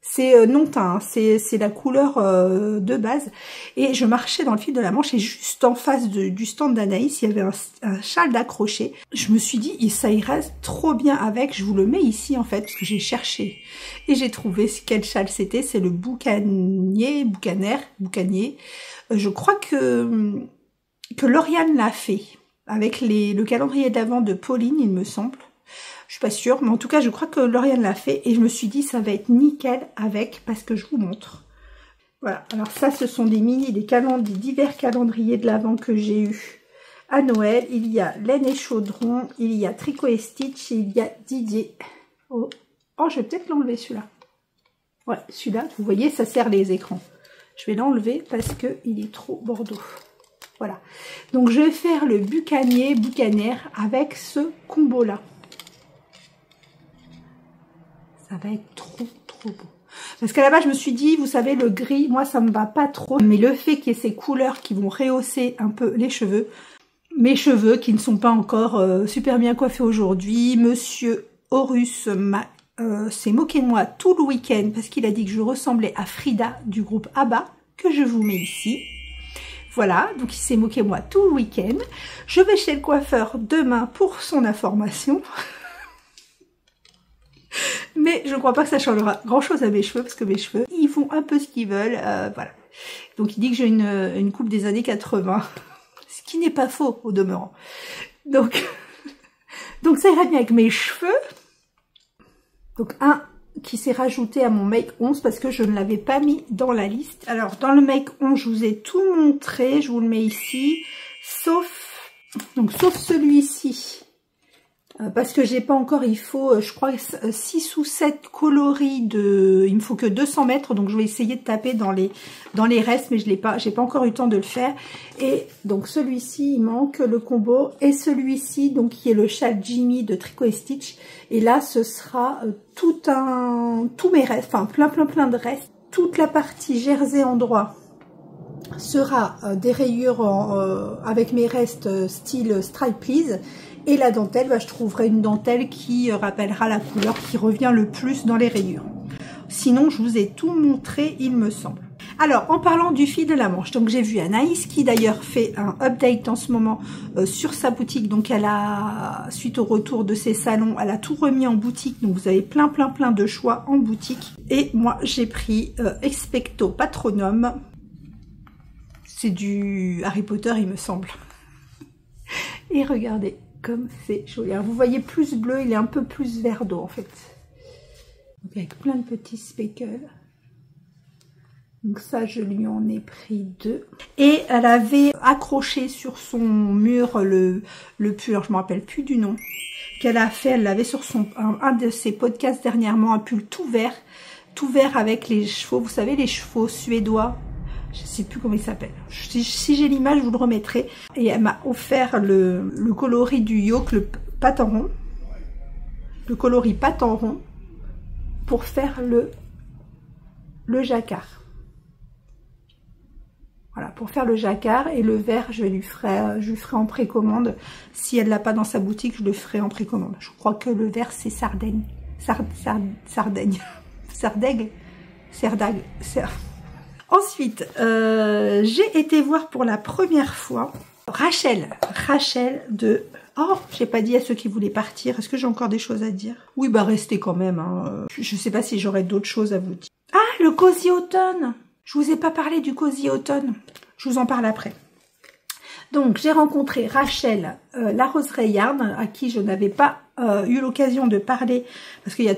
C'est non teint, hein, c'est la couleur de base. Et je marchais dans le fil de la Manche et juste en face du stand d'Anaïs, il y avait un châle d'accroché. Je me suis dit, ça irait trop bien avec, je vous le mets ici en fait, parce que j'ai cherché. Et j'ai trouvé quel châle c'était, c'est le boucanier. Je crois que Lauriane l'a fait. Avec le calendrier d'avant de Pauline, il me semble. Je suis pas sûre, mais en tout cas, je crois que Lauriane l'a fait. Et je me suis dit, ça va être nickel avec, parce que je vous montre. Voilà, alors ça, ce sont des divers calendriers de l'avant que j'ai eu à Noël. Il y a Laine et Chaudron, il y a Tricot et Stitch, et il y a Didier. Oh, je vais peut-être l'enlever celui-là. Ouais, celui-là, vous voyez, ça sert les écrans. Je vais l'enlever parce qu'il est trop bordeaux. Voilà, donc je vais faire le boucanière avec ce combo-là. Ça va être trop beau. Parce qu'à la base, je me suis dit, vous savez, le gris, moi, ça me va pas trop. Mais le fait qu'il y ait ces couleurs qui vont rehausser un peu les cheveux, mes cheveux qui ne sont pas encore super bien coiffés aujourd'hui, Monsieur Horus s'est moqué de moi tout le week-end parce qu'il a dit que je ressemblais à Frida du groupe ABBA, que je vous mets ici. Voilà, donc il s'est moqué de moi tout le week-end. Je vais chez le coiffeur demain pour son information. Mais je ne crois pas que ça changera grand-chose à mes cheveux, parce que mes cheveux, ils font un peu ce qu'ils veulent. Voilà. Donc il dit que j'ai une coupe des années 80, ce qui n'est pas faux au demeurant. Donc ça ira bien avec mes cheveux. Donc un qui s'est rajouté à mon Make 11 parce que je ne l'avais pas mis dans la liste. Alors dans le Make 11, je vous ai tout montré, je vous le mets ici, sauf celui-ci. Parce que j'ai pas encore, il faut, je crois, 6 ou 7 coloris il me faut que 200 mètres, donc je vais essayer de taper dans les restes, mais j'ai pas encore eu le temps de le faire. Et donc celui-ci, il manque le combo, et celui-ci, donc qui est le châle Jimmy de Tricot et Stitch. Et là, ce sera tous mes restes, enfin plein de restes. Toute la partie jersey endroit sera des rayures avec mes restes style Stripe Please. Et la dentelle, je trouverai une dentelle qui rappellera la couleur qui revient le plus dans les rayures. Sinon, je vous ai tout montré, il me semble. Alors, en parlant du fil de la Manche, donc j'ai vu Anaïs qui d'ailleurs fait un update en ce moment sur sa boutique. Donc elle a, suite au retour de ses salons, elle a tout remis en boutique. Donc vous avez plein de choix en boutique. Et moi, j'ai pris Expecto Patronum. C'est du Harry Potter, il me semble. Et regardez comme c'est joli. Alors vous voyez plus bleu, il est un peu plus vert d'eau en fait. Donc avec plein de petits speckles. Donc ça, je lui en ai pris 2. Et elle avait accroché sur son mur le pull, je ne me rappelle plus du nom, qu'elle a fait. Elle l'avait sur un de ses podcasts dernièrement, un pull tout vert avec les chevaux, vous savez, les chevaux suédois. Je ne sais plus comment il s'appelle. Si j'ai l'image, je vous le remettrai. Et elle m'a offert le coloris du yoke, le patte en rond. Le coloris patte en rond pour faire le jacquard. Voilà, pour faire le jacquard. Et le vert, je lui ferai en précommande. Si elle ne l'a pas dans sa boutique, je le ferai en précommande. Je crois que le vert, c'est Sardaigne. Ensuite, j'ai été voir pour la première fois Rachel de... Oh, j'ai pas dit à ceux qui voulaient partir. Est-ce que j'ai encore des choses à dire? Oui, bah restez quand même. Hein. Je sais pas si j'aurai d'autres choses à vous dire. Ah, le Cozy Autumn. Je vous ai pas parlé du Cozy Autumn. Je vous en parle après. Donc, j'ai rencontré Rachel, la Roseraie Yarn, à qui je n'avais pas eu l'occasion de parler, parce qu'il y avait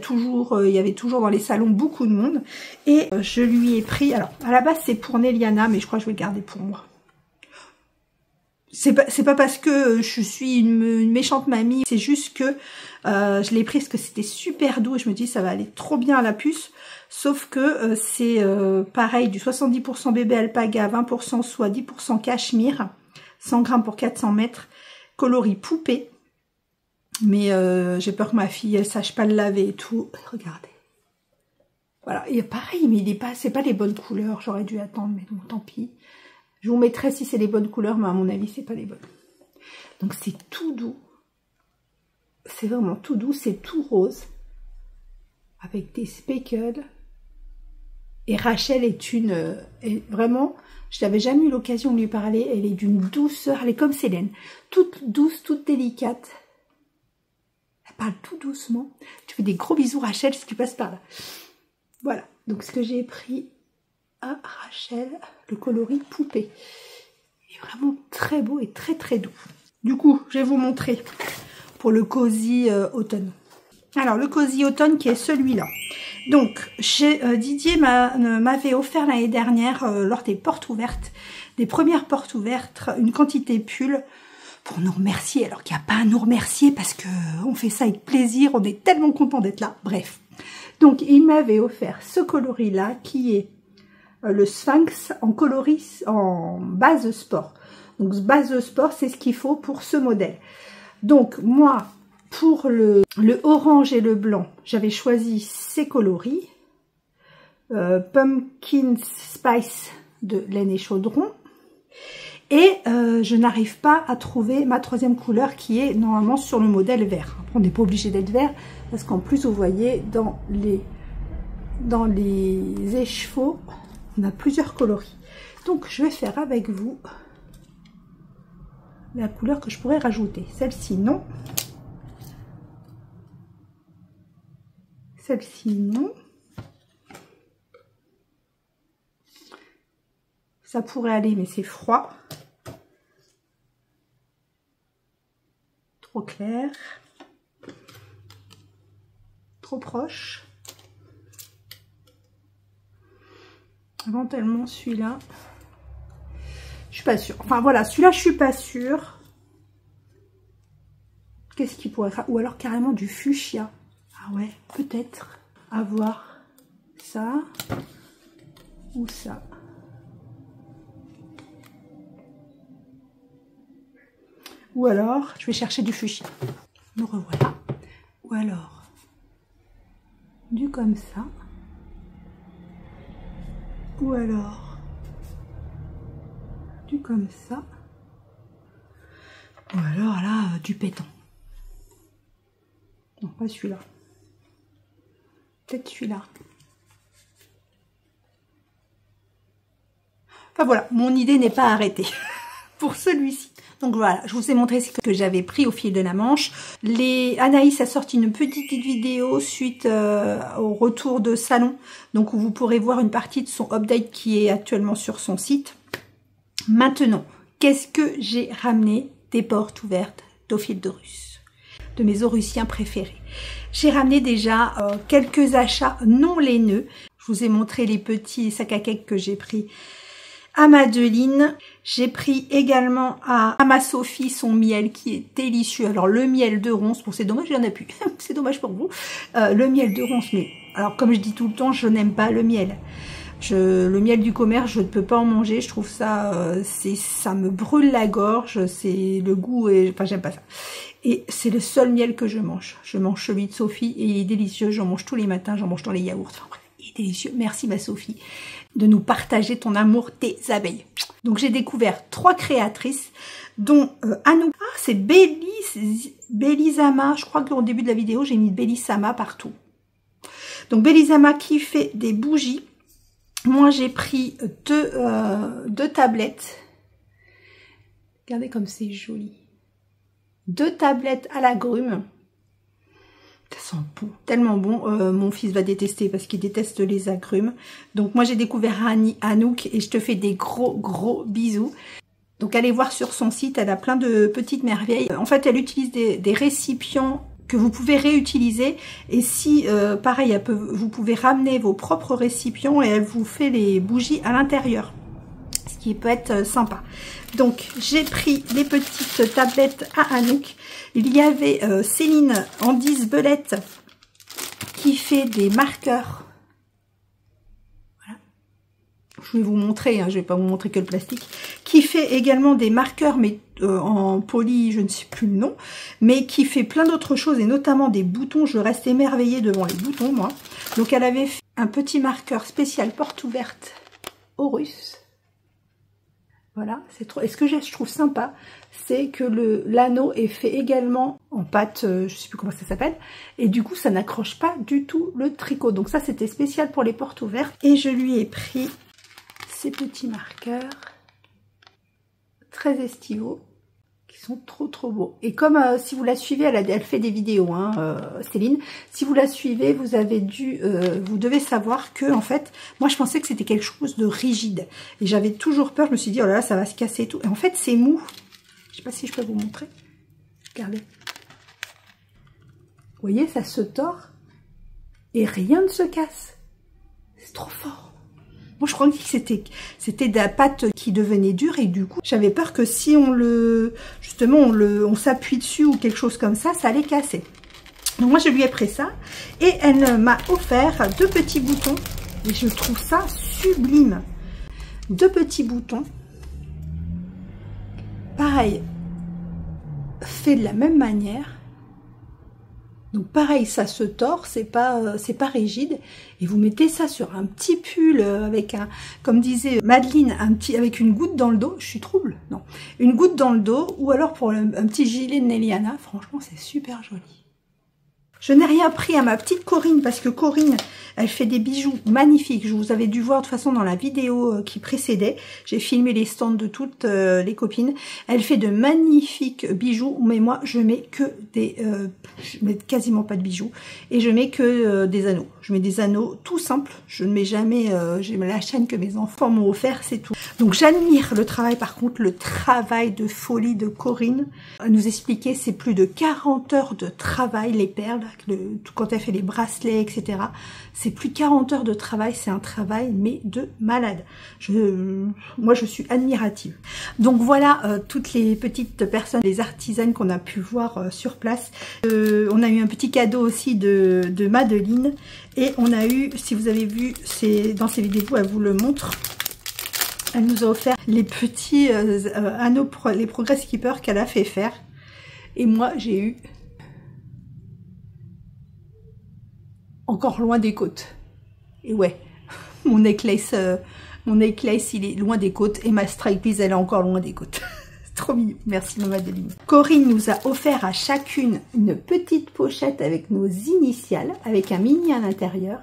toujours dans les salons beaucoup de monde. Et je lui ai pris, alors à la base c'est pour Néliana, mais je crois que je vais le garder pour moi. c'est pas parce que je suis une méchante mamie, c'est juste que je l'ai pris parce que c'était super doux et je me dis ça va aller trop bien à la puce. Sauf que c'est pareil, du 70% bébé alpaga, 20% soie, 10% cachemire, 100 grammes pour 400 mètres, coloris poupée. Mais j'ai peur que ma fille elle sache pas le laver et tout. Regardez. Voilà, et pareil, mais c'est pas les bonnes couleurs. J'aurais dû attendre, mais bon, tant pis. Je vous mettrai si c'est les bonnes couleurs, mais à mon avis, c'est pas les bonnes. Donc c'est tout doux. C'est vraiment tout doux, c'est tout rose. Avec des speckles. Et Rachel est vraiment, je n'avais jamais eu l'occasion de lui parler, elle est d'une douceur, elle est comme Célène. Toute douce, toute délicate. Elle parle tout doucement. Tu fais des gros bisous Rachel si tu passes par là. Voilà, donc ce que j'ai pris à Rachel, le coloris poupée. Il est vraiment très beau et très très doux. Du coup, je vais vous montrer pour le Cozy automne. Alors, le Cozy automne qui est celui-là. Donc, Didier m'avait offert l'année dernière, lors des portes ouvertes, des premières portes ouvertes, une quantité pull pour nous remercier. Alors qu'il n'y a pas à nous remercier parce que on fait ça avec plaisir, on est tellement content d'être là. Bref. Donc, il m'avait offert ce coloris-là qui est le Sphinx en base sport. Donc, base sport, c'est ce qu'il faut pour ce modèle. Donc, moi, pour le orange et le blanc, j'avais choisi ces coloris. Pumpkin Spice de Laine et Chaudron. Et je n'arrive pas à trouver ma troisième couleur qui est normalement sur le modèle vert. On n'est pas obligé d'être vert parce qu'en plus, vous voyez, dans les écheveaux, on a plusieurs coloris. Donc, je vais faire avec vous la couleur que je pourrais rajouter. Celle-ci, non. Celle-ci, non. Ça pourrait aller, mais c'est froid. Trop clair. Trop proche. Éventuellement, celui-là. Je suis pas sûre. Enfin, voilà, celui-là, je suis pas sûre. Qu'est-ce qui pourrait... Ou alors, carrément, du fuchsia. Ah ouais, peut-être avoir ça ou ça. Ou alors, je vais chercher du fuchsia. Me revoilà. Ou alors, du comme ça. Ou alors, du comme ça. Ou alors là, du pétant. Non, pas celui-là. Peut-être celui-là. Enfin voilà, mon idée n'est pas arrêtée pour celui-ci. Donc voilà, je vous ai montré ce que j'avais pris au fil de la manche. Anaïs a sorti une petite vidéo suite au retour de salon. Donc où vous pourrez voir une partie de son update qui est actuellement sur son site. Maintenant, qu'est-ce que j'ai ramené des portes ouvertes d'Ophildorus, de mes Orussiens préférés? J'ai ramené déjà quelques achats non laineux. Je vous ai montré les petits sacs à cake que j'ai pris à Madeline. J'ai pris également à ma Sophie son miel qui est délicieux. Alors le miel de ronce, bon c'est dommage, il n'y en a plus. C'est dommage pour vous. Le miel de ronce, mais alors comme je dis tout le temps, je n'aime pas le miel. Le miel du commerce, je ne peux pas en manger. Je trouve ça, ça me brûle la gorge. C'est le goût, enfin j'aime pas ça. Et c'est le seul miel que je mange. Je mange celui de Sophie et il est délicieux. J'en mange tous les matins, j'en mange dans les yaourts. Enfin bref, il est délicieux. Merci ma Sophie de nous partager ton amour des abeilles. Donc j'ai découvert 3 créatrices, dont Anouk. Ah, c'est Bellizama. Je crois qu'au début de la vidéo, j'ai mis Bellizama partout. Donc Bellizama qui fait des bougies. Moi, j'ai pris deux tablettes. Regardez comme c'est joli. 2 tablettes à l'agrumes. Ça sent bon, tellement bon. Mon fils va détester parce qu'il déteste les agrumes. Donc moi, j'ai découvert Anouk et je te fais des gros bisous. Donc allez voir sur son site, elle a plein de petites merveilles. En fait, elle utilise des récipients que vous pouvez réutiliser. Et si, pareil, vous pouvez ramener vos propres récipients et elle vous fait les bougies à l'intérieur. Ce qui peut être sympa. Donc j'ai pris les petites tablettes à Anouk. Il y avait Céline en 10 belettes qui fait des marqueurs. Voilà. Je vais vous montrer, hein, je vais pas vous montrer que le plastique. Qui fait également des marqueurs, mais en poly, je ne sais plus le nom, mais qui fait plein d'autres choses, et notamment des boutons. Je reste émerveillée devant les boutons, moi. Donc elle avait fait un petit marqueur spécial porte ouverte au russe. Voilà, c'est trop. Et ce que je trouve sympa, c'est que l'anneau est fait également en pâte, je sais plus comment ça s'appelle, et du coup ça n'accroche pas du tout le tricot. Donc ça c'était spécial pour les portes ouvertes. Et je lui ai pris ces petits marqueurs très estivaux qui sont trop beaux. Et comme si vous la suivez, elle fait des vidéos, hein, Céline. Si vous la suivez, vous devez savoir que en fait, moi je pensais que c'était quelque chose de rigide et j'avais toujours peur. Je me suis dit oh là là, ça va se casser et tout. Et en fait, c'est mou. Je sais pas si je peux vous montrer. Regardez. Vous voyez, ça se tord et rien ne se casse. C'est trop fort. Moi, je crois que c'était de la pâte qui devenait dure et du coup, j'avais peur que si on s'appuie dessus ou quelque chose comme ça, ça allait casser. Donc moi, je lui ai pris ça et elle m'a offert 2 petits boutons et je trouve ça sublime. 2 petits boutons, pareil, fait de la même manière. Donc pareil, ça se tord, c'est pas rigide. Et vous mettez ça sur un petit pull avec un, comme disait Madeleine, avec une goutte dans le dos. Je suis trouble, non. Une goutte dans le dos, ou alors pour un petit gilet de Néliana. Franchement, c'est super joli. Je n'ai rien pris à ma petite Corinne parce que Corinne, elle fait des bijoux magnifiques. Je vous avais dû voir de toute façon dans la vidéo qui précédait. J'ai filmé les stands de toutes les copines. Elle fait de magnifiques bijoux, mais moi je mets que des... je mets quasiment pas de bijoux et je mets que des anneaux. Je mets des anneaux tout simples. Je ne mets jamais... j'ai la chaîne que mes enfants m'ont offert, c'est tout. Donc j'admire le travail, par contre, le travail de folie de Corinne. Elle nous expliquait, c'est plus de 40 heures de travail, les perles. Quand elle fait les bracelets, etc. C'est plus de 40 heures de travail, c'est un travail mais de malade. Moi je suis admirative. Donc voilà toutes les petites personnes, les artisanes qu'on a pu voir sur place. On a eu un petit cadeau aussi de Madeleine et on a eu, si vous avez vu, dans ces vidéos, elle vous le montre. Elle nous a offert les petits anneaux, les Progress Keeper qu'elle a fait faire. Et moi j'ai eu encore loin des côtes. Et ouais, mon necklace il est loin des côtes et ma strike piece elle est encore loin des côtes. Trop mignon. Merci ma Madeleine. Corinne nous a offert à chacune une petite pochette avec nos initiales, avec un mini à l'intérieur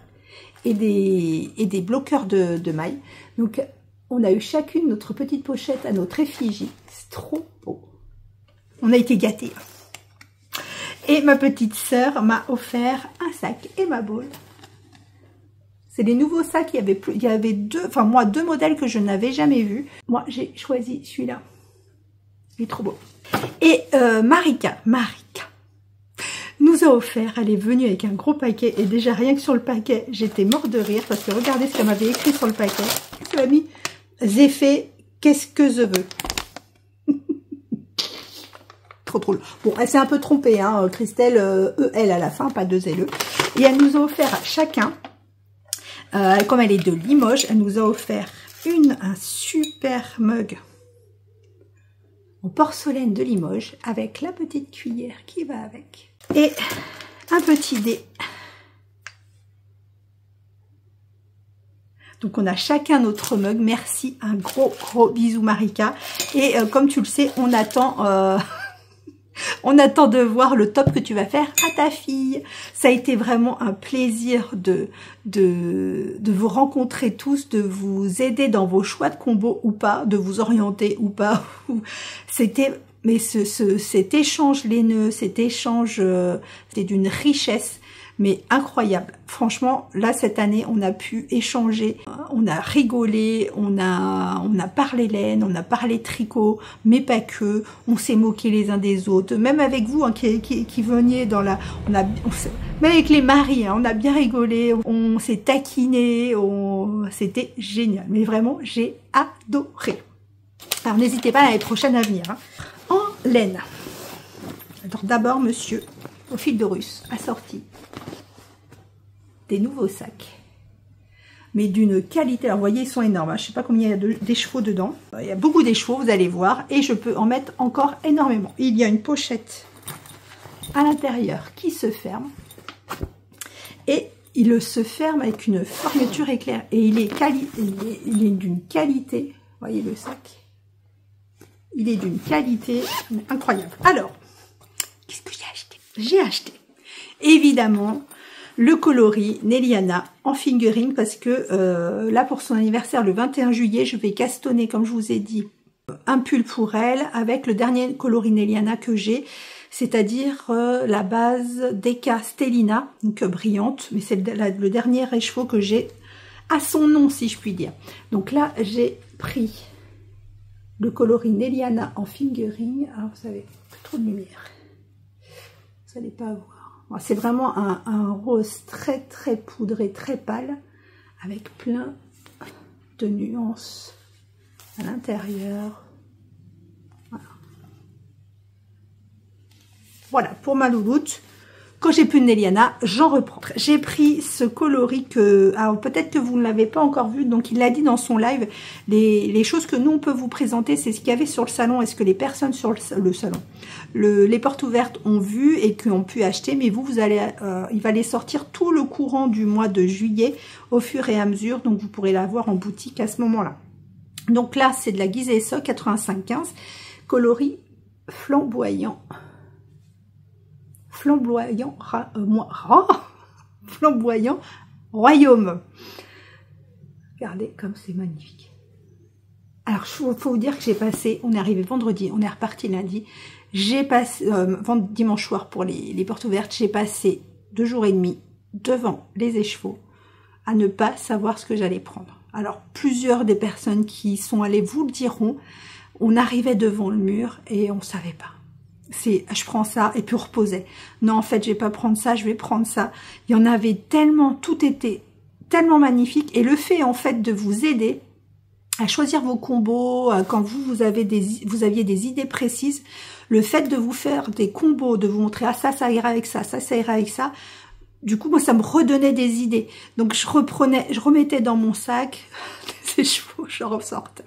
et des bloqueurs de mailles. Donc on a eu chacune notre petite pochette à notre effigie. C'est trop beau. On a été gâtés. Et ma petite sœur m'a offert un sac et ma boule. C'est les nouveaux sacs. Il y avait deux modèles que je n'avais jamais vus. Moi, j'ai choisi celui-là. Il est trop beau. Et Marika nous a offert. Elle est venue avec un gros paquet. Et déjà, rien que sur le paquet, j'étais mort de rire. Parce que regardez ce qu'elle m'avait écrit sur le paquet. Elle m'a mis « J'ai fait qu'est-ce que je veux ». Trop drôle. Bon, elle s'est un peu trompée, hein, Christelle, EL à la fin, pas 2 LE. Et elle nous a offert à chacun, comme elle est de Limoges, elle nous a offert un super mug en porcelaine de Limoges, avec la petite cuillère qui va avec. Et un petit dé. Donc on a chacun notre mug. Merci, un gros bisou Marika. Et comme tu le sais, on attend... on attend de voir le top que tu vas faire à ta fille. Ça a été vraiment un plaisir de vous rencontrer tous, de vous aider dans vos choix de combos ou pas, de vous orienter ou pas. C'était, mais cet échange laineux, cet échange, c'était d'une richesse, mais incroyable. Franchement, là, cette année, on a pu échanger, on a rigolé, on a parlé laine, on a parlé tricot, mais pas que. On s'est moqué les uns des autres, même avec vous hein, qui veniez dans la... même avec les maris, hein, on a bien rigolé, on s'est taquiné, c'était génial. Mais vraiment, j'ai adoré. Alors n'hésitez pas l'année prochaine à venir. Hein. En laine. Alors d'abord, monsieur, au fil de Russe, a sorti des nouveaux sacs. Mais d'une qualité, alors vous voyez, ils sont énormes. Hein. Je ne sais pas combien il y a d'écheveaux dedans. Il y a beaucoup d'écheveaux, vous allez voir. Et je peux en mettre encore énormément. Il y a une pochette à l'intérieur qui se ferme. Et il se ferme avec une fermeture éclair. Et il est d'une qualité. Vous voyez le sac? Il est d'une qualité incroyable. Alors, qu'est-ce que j'ai acheté? J'ai acheté, évidemment, le coloris Nelliana en fingering parce que là, pour son anniversaire, le 21 juillet, je vais castonner, comme je vous ai dit, un pull pour elle avec le dernier coloris Nelliana que j'ai, c'est-à-dire la base Deca Stellina, donc brillante, mais c'est le dernier écheveau que j'ai à son nom, si je puis dire. Donc là, j'ai pris le coloris Nelliana en fingering. Alors, vous savez, trop de lumière. Vous n'allez pas voir. C'est vraiment un rose très très poudré, très pâle, avec plein de nuances à l'intérieur. Voilà, pour ma louloute. Quand j'ai plus de Nelliana, j'en reprends. J'ai pris ce coloris que... Alors peut-être que vous ne l'avez pas encore vu, donc il l'a dit dans son live. Les choses que nous, on peut vous présenter, c'est ce qu'il y avait sur le salon. Est-ce que les personnes sur le salon, les portes ouvertes ont vu et qui ont pu acheter. Mais vous allez... il va les sortir tout le courant du mois de juillet au fur et à mesure. Donc vous pourrez l'avoir en boutique à ce moment-là. Donc là, c'est de la Guise et Sock 85-15, coloris flamboyant. Flamboyant, flamboyant royaume. Regardez comme c'est magnifique. Alors, il faut vous dire que j'ai passé, on est arrivé vendredi, on est reparti lundi. J'ai passé, dimanche soir pour les portes ouvertes, j'ai passé 2 jours et demi devant les écheveaux à ne pas savoir ce que j'allais prendre. Alors, plusieurs des personnes qui sont allées vous le diront, on arrivait devant le mur et on ne savait pas. C'est je prends ça et puis on reposait. Non, en fait, je vais pas prendre ça, je vais prendre ça. Il y en avait tellement, tout était tellement magnifique. Et le fait, en fait, de vous aider à choisir vos combos, quand vous aviez des idées précises, le fait de vous faire des combos, de vous montrer, ah ça, ça ira avec ça, ça ira avec ça, du coup, moi, ça me redonnait des idées. Donc, je remettais dans mon sac ces chevaux, je ressortais.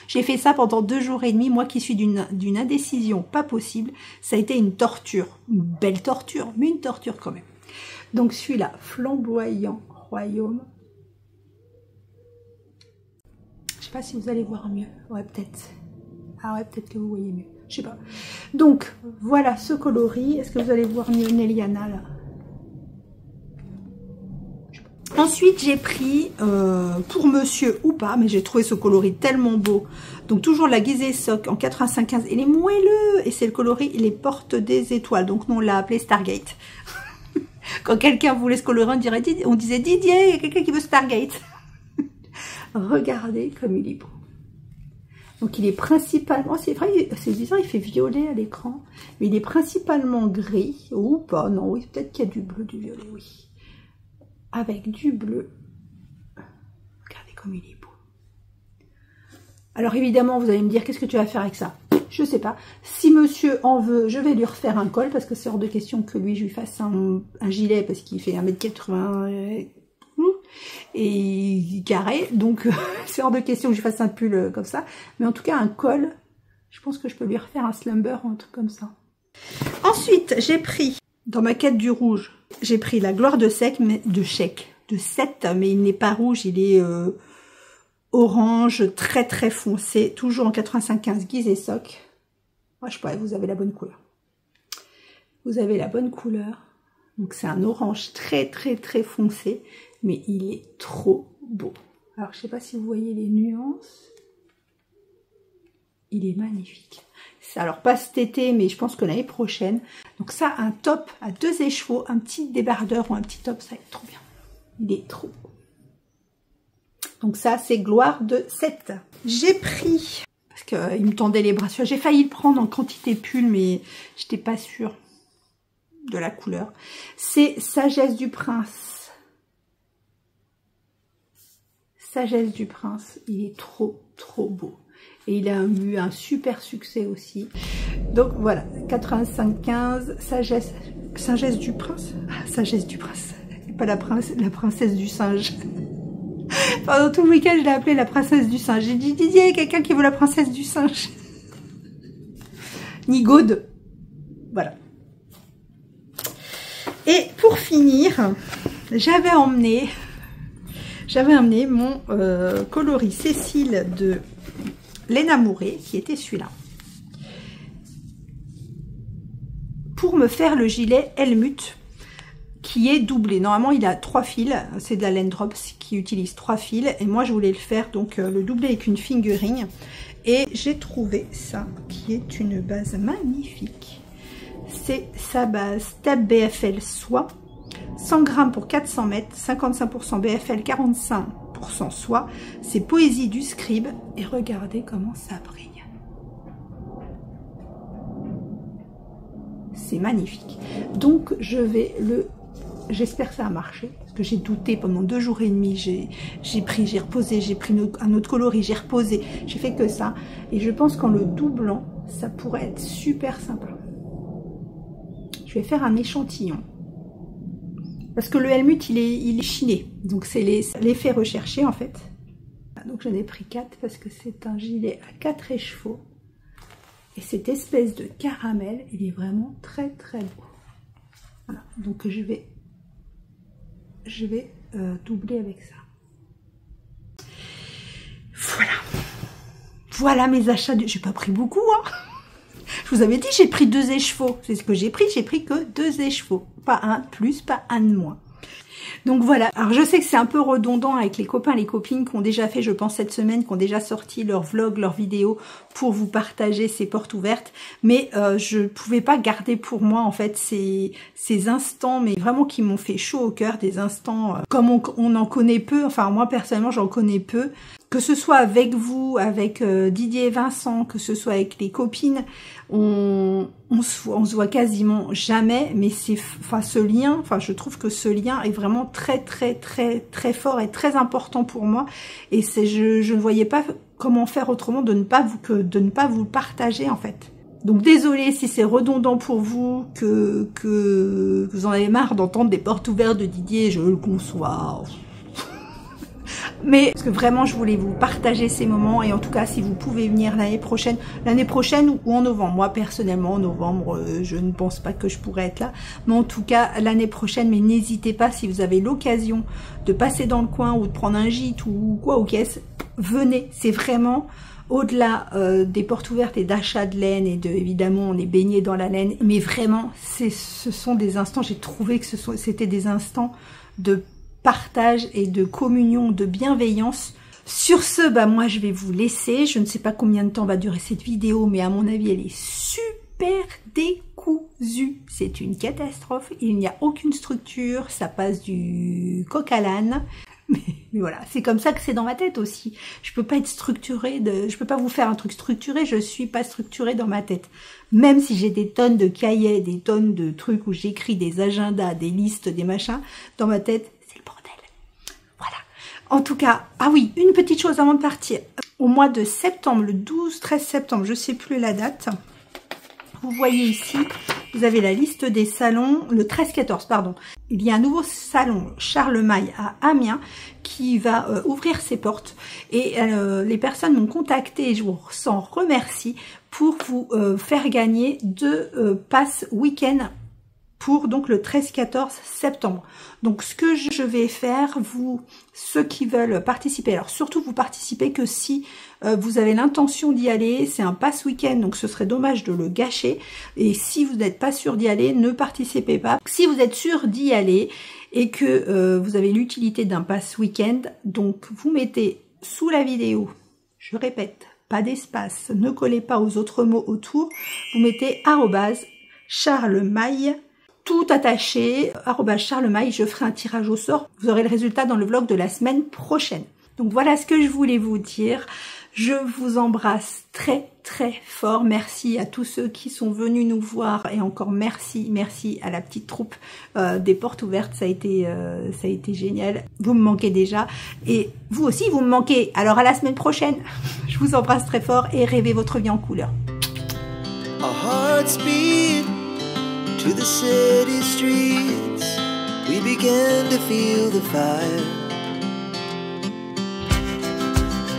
J'ai fait ça pendant 2 jours et demi, moi qui suis d'une indécision pas possible. Ça a été une torture, une belle torture, mais une torture quand même. Donc celui-là, flamboyant royaume. Je sais pas si vous allez voir mieux. Ouais, peut-être. Ah ouais, peut-être que vous voyez mieux. Je sais pas. Donc, voilà ce coloris. Est-ce que vous allez voir mieux Nelliana là? Ensuite, j'ai pris, pour monsieur ou pas, mais j'ai trouvé ce coloris tellement beau. Donc, toujours la Guise et Sock en 85-15. Il est moelleux. Et c'est le coloris, les portes des étoiles. Donc, nous, on l'a appelé Stargate. Quand quelqu'un voulait ce coloris, on disait Didier, il y a quelqu'un qui veut Stargate. Regardez comme il est beau. Donc, il est principalement, c'est vrai, c'est bizarre, il fait violet à l'écran. Mais il est principalement gris. Ou pas, non, oui, peut-être qu'il y a du bleu, du violet, oui. Avec du bleu. Regardez comme il est beau. Alors évidemment, vous allez me dire, qu'est-ce que tu vas faire avec ça? Je sais pas. Si monsieur en veut, je vais lui refaire un col, parce que c'est hors de question que lui, je lui fasse un gilet, parce qu'il fait 1m80 et carré. Donc, c'est hors de question que je fasse un pull comme ça. Mais en tout cas, un col, je pense que je peux lui refaire un slumber ou un truc comme ça. Ensuite, j'ai pris, dans ma quête du rouge, j'ai pris la gloire de Sec, mais de 7, mais il n'est pas rouge, il est orange, très très foncé, toujours en 85-15 Guise et Sock. Moi, je pourrais, vous avez la bonne couleur. Vous avez la bonne couleur. Donc, c'est un orange très très très foncé, mais il est trop beau. Alors, je sais pas si vous voyez les nuances. Il est magnifique. Alors, pas cet été, mais je pense que l'année prochaine. Donc ça, un top à 2 écheveaux, un petit débardeur ou un petit top, ça va être trop bien. Il est trop beau. Donc ça, c'est gloire de 7. J'ai pris, parce qu'il me tendait les bras, j'ai failli le prendre en quantité pull, mais j'étais pas sûre de la couleur. C'est Sagesse du Prince. Sagesse du Prince, il est trop trop beau. Et il a eu un super succès aussi. Donc voilà, 85,15, Sagesse du Prince. Ah, Sagesse du Prince. Pas la princesse du singe. Pendant tout le week-end, je l'ai appelée la princesse du singe. J'ai dit, Didier, quelqu'un qui veut la princesse du singe. Nigaude. Voilà. Et pour finir, j'avais emmené mon coloris Cécile de l'Enamouré, qui était celui-là, pour me faire le gilet Helmut, qui est doublé. Normalement, il a 3 fils. C'est de la laine Drops qui utilise 3 fils. Et moi, je voulais le faire, donc le doubler avec une fingering. Et j'ai trouvé ça, qui est une base magnifique. C'est sa base Tab BFL soie. 100 grammes pour 400 mètres. 55% BFL, 45% soie. C'est Poésie du Scribe. Et regardez comment ça brille. C'est magnifique. Donc, je vais le... J'espère que ça a marché, parce que j'ai douté pendant 2 jours et demi, j'ai reposé, j'ai pris un autre coloris, j'ai reposé, j'ai fait que ça. Et je pense qu'en le doublant, ça pourrait être super sympa. Je vais faire un échantillon. Parce que le Helmut, il est chiné, donc c'est l'effet recherché en fait. Donc j'en ai pris 4 parce que c'est un gilet à 4 écheveaux. Et cette espèce de caramel, il est vraiment très très beau. Voilà, donc je vais doubler avec ça. Voilà mes achats. J'ai pas pris beaucoup, hein. Je vous avais dit, j'ai pris 2 écheveaux. C'est ce que j'ai pris que 2 écheveaux. Pas un de plus, pas un de moins. Donc voilà, alors je sais que c'est un peu redondant avec les copains et les copines qui ont déjà fait, je pense, cette semaine, qui ont déjà sorti leur vlog, leur vidéo pour vous partager ces portes ouvertes, mais je ne pouvais pas garder pour moi en fait ces instants, mais vraiment qui m'ont fait chaud au cœur, des instants comme on en connaît peu, enfin moi personnellement j'en connais peu, que ce soit avec vous, avec Didier et Vincent, que ce soit avec les copines, on se voit quasiment jamais, mais c'est, enfin ce lien, enfin je trouve que ce lien est vraiment très fort et très important pour moi, et c'est je ne voyais pas comment faire autrement de ne pas vous le partager en fait. Donc désolée si c'est redondant pour vous, que vous en avez marre d'entendre des portes ouvertes de Didier, je le conçois. Mais parce que vraiment je voulais vous partager ces moments, et en tout cas si vous pouvez venir l'année prochaine ou en novembre. Moi personnellement en novembre je ne pense pas que je pourrais être là, mais en tout cas l'année prochaine. Mais n'hésitez pas, si vous avez l'occasion de passer dans le coin ou de prendre un gîte ou quoi ou qu'est-ce, venez. C'est vraiment au-delà des portes ouvertes et d'achat de laine, et évidemment on est baigné dans la laine, mais vraiment ce sont des instants, j'ai trouvé que c'était des instants de partage et de communion, de bienveillance. Sur ce, bah moi je vais vous laisser. Je ne sais pas combien de temps va durer cette vidéo, mais à mon avis elle est super décousue. C'est une catastrophe, il n'y a aucune structure, ça passe du coq à l'âne. Mais voilà, c'est comme ça que c'est dans ma tête aussi. Je peux pas être structurée, je peux pas vous faire un truc structuré, je suis pas structurée dans ma tête. Même si j'ai des tonnes de cahiers, des tonnes de trucs où j'écris des agendas, des listes, des machins, dans ma tête, c'est le bordel. Voilà. En tout cas, ah oui, une petite chose avant de partir. Au mois de septembre, le 12-13 septembre, je sais plus la date. Vous voyez ici, vous avez la liste des salons, le 13-14, pardon. Il y a un nouveau salon Charles Maille à Amiens qui va ouvrir ses portes. Et les personnes m'ont contacté, et je vous en remercie, pour vous faire gagner 2 passes week-end pour donc le 13-14 septembre. Donc ce que je vais faire, ceux qui veulent participer, alors surtout vous participez que si vous avez l'intention d'y aller, c'est un pass week-end, donc ce serait dommage de le gâcher. Et si vous n'êtes pas sûr d'y aller, ne participez pas. Si vous êtes sûr d'y aller et que vous avez l'utilité d'un pass week-end, donc vous mettez sous la vidéo, je répète, pas d'espace, ne collez pas aux autres mots autour, vous mettez @CharlesMaille, tout attaché, @CharlesMaille, je ferai un tirage au sort. Vous aurez le résultat dans le vlog de la semaine prochaine. Donc voilà ce que je voulais vous dire. Je vous embrasse très très fort. Merci à tous ceux qui sont venus nous voir et encore merci à la petite troupe des portes ouvertes. Ça a été génial. Vous me manquez déjà et vous aussi vous me manquez. Alors à la semaine prochaine. Je vous embrasse très fort et rêvez votre vie en couleur. Our hearts beat to the city streets. We began to feel the fire.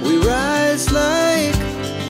We rise like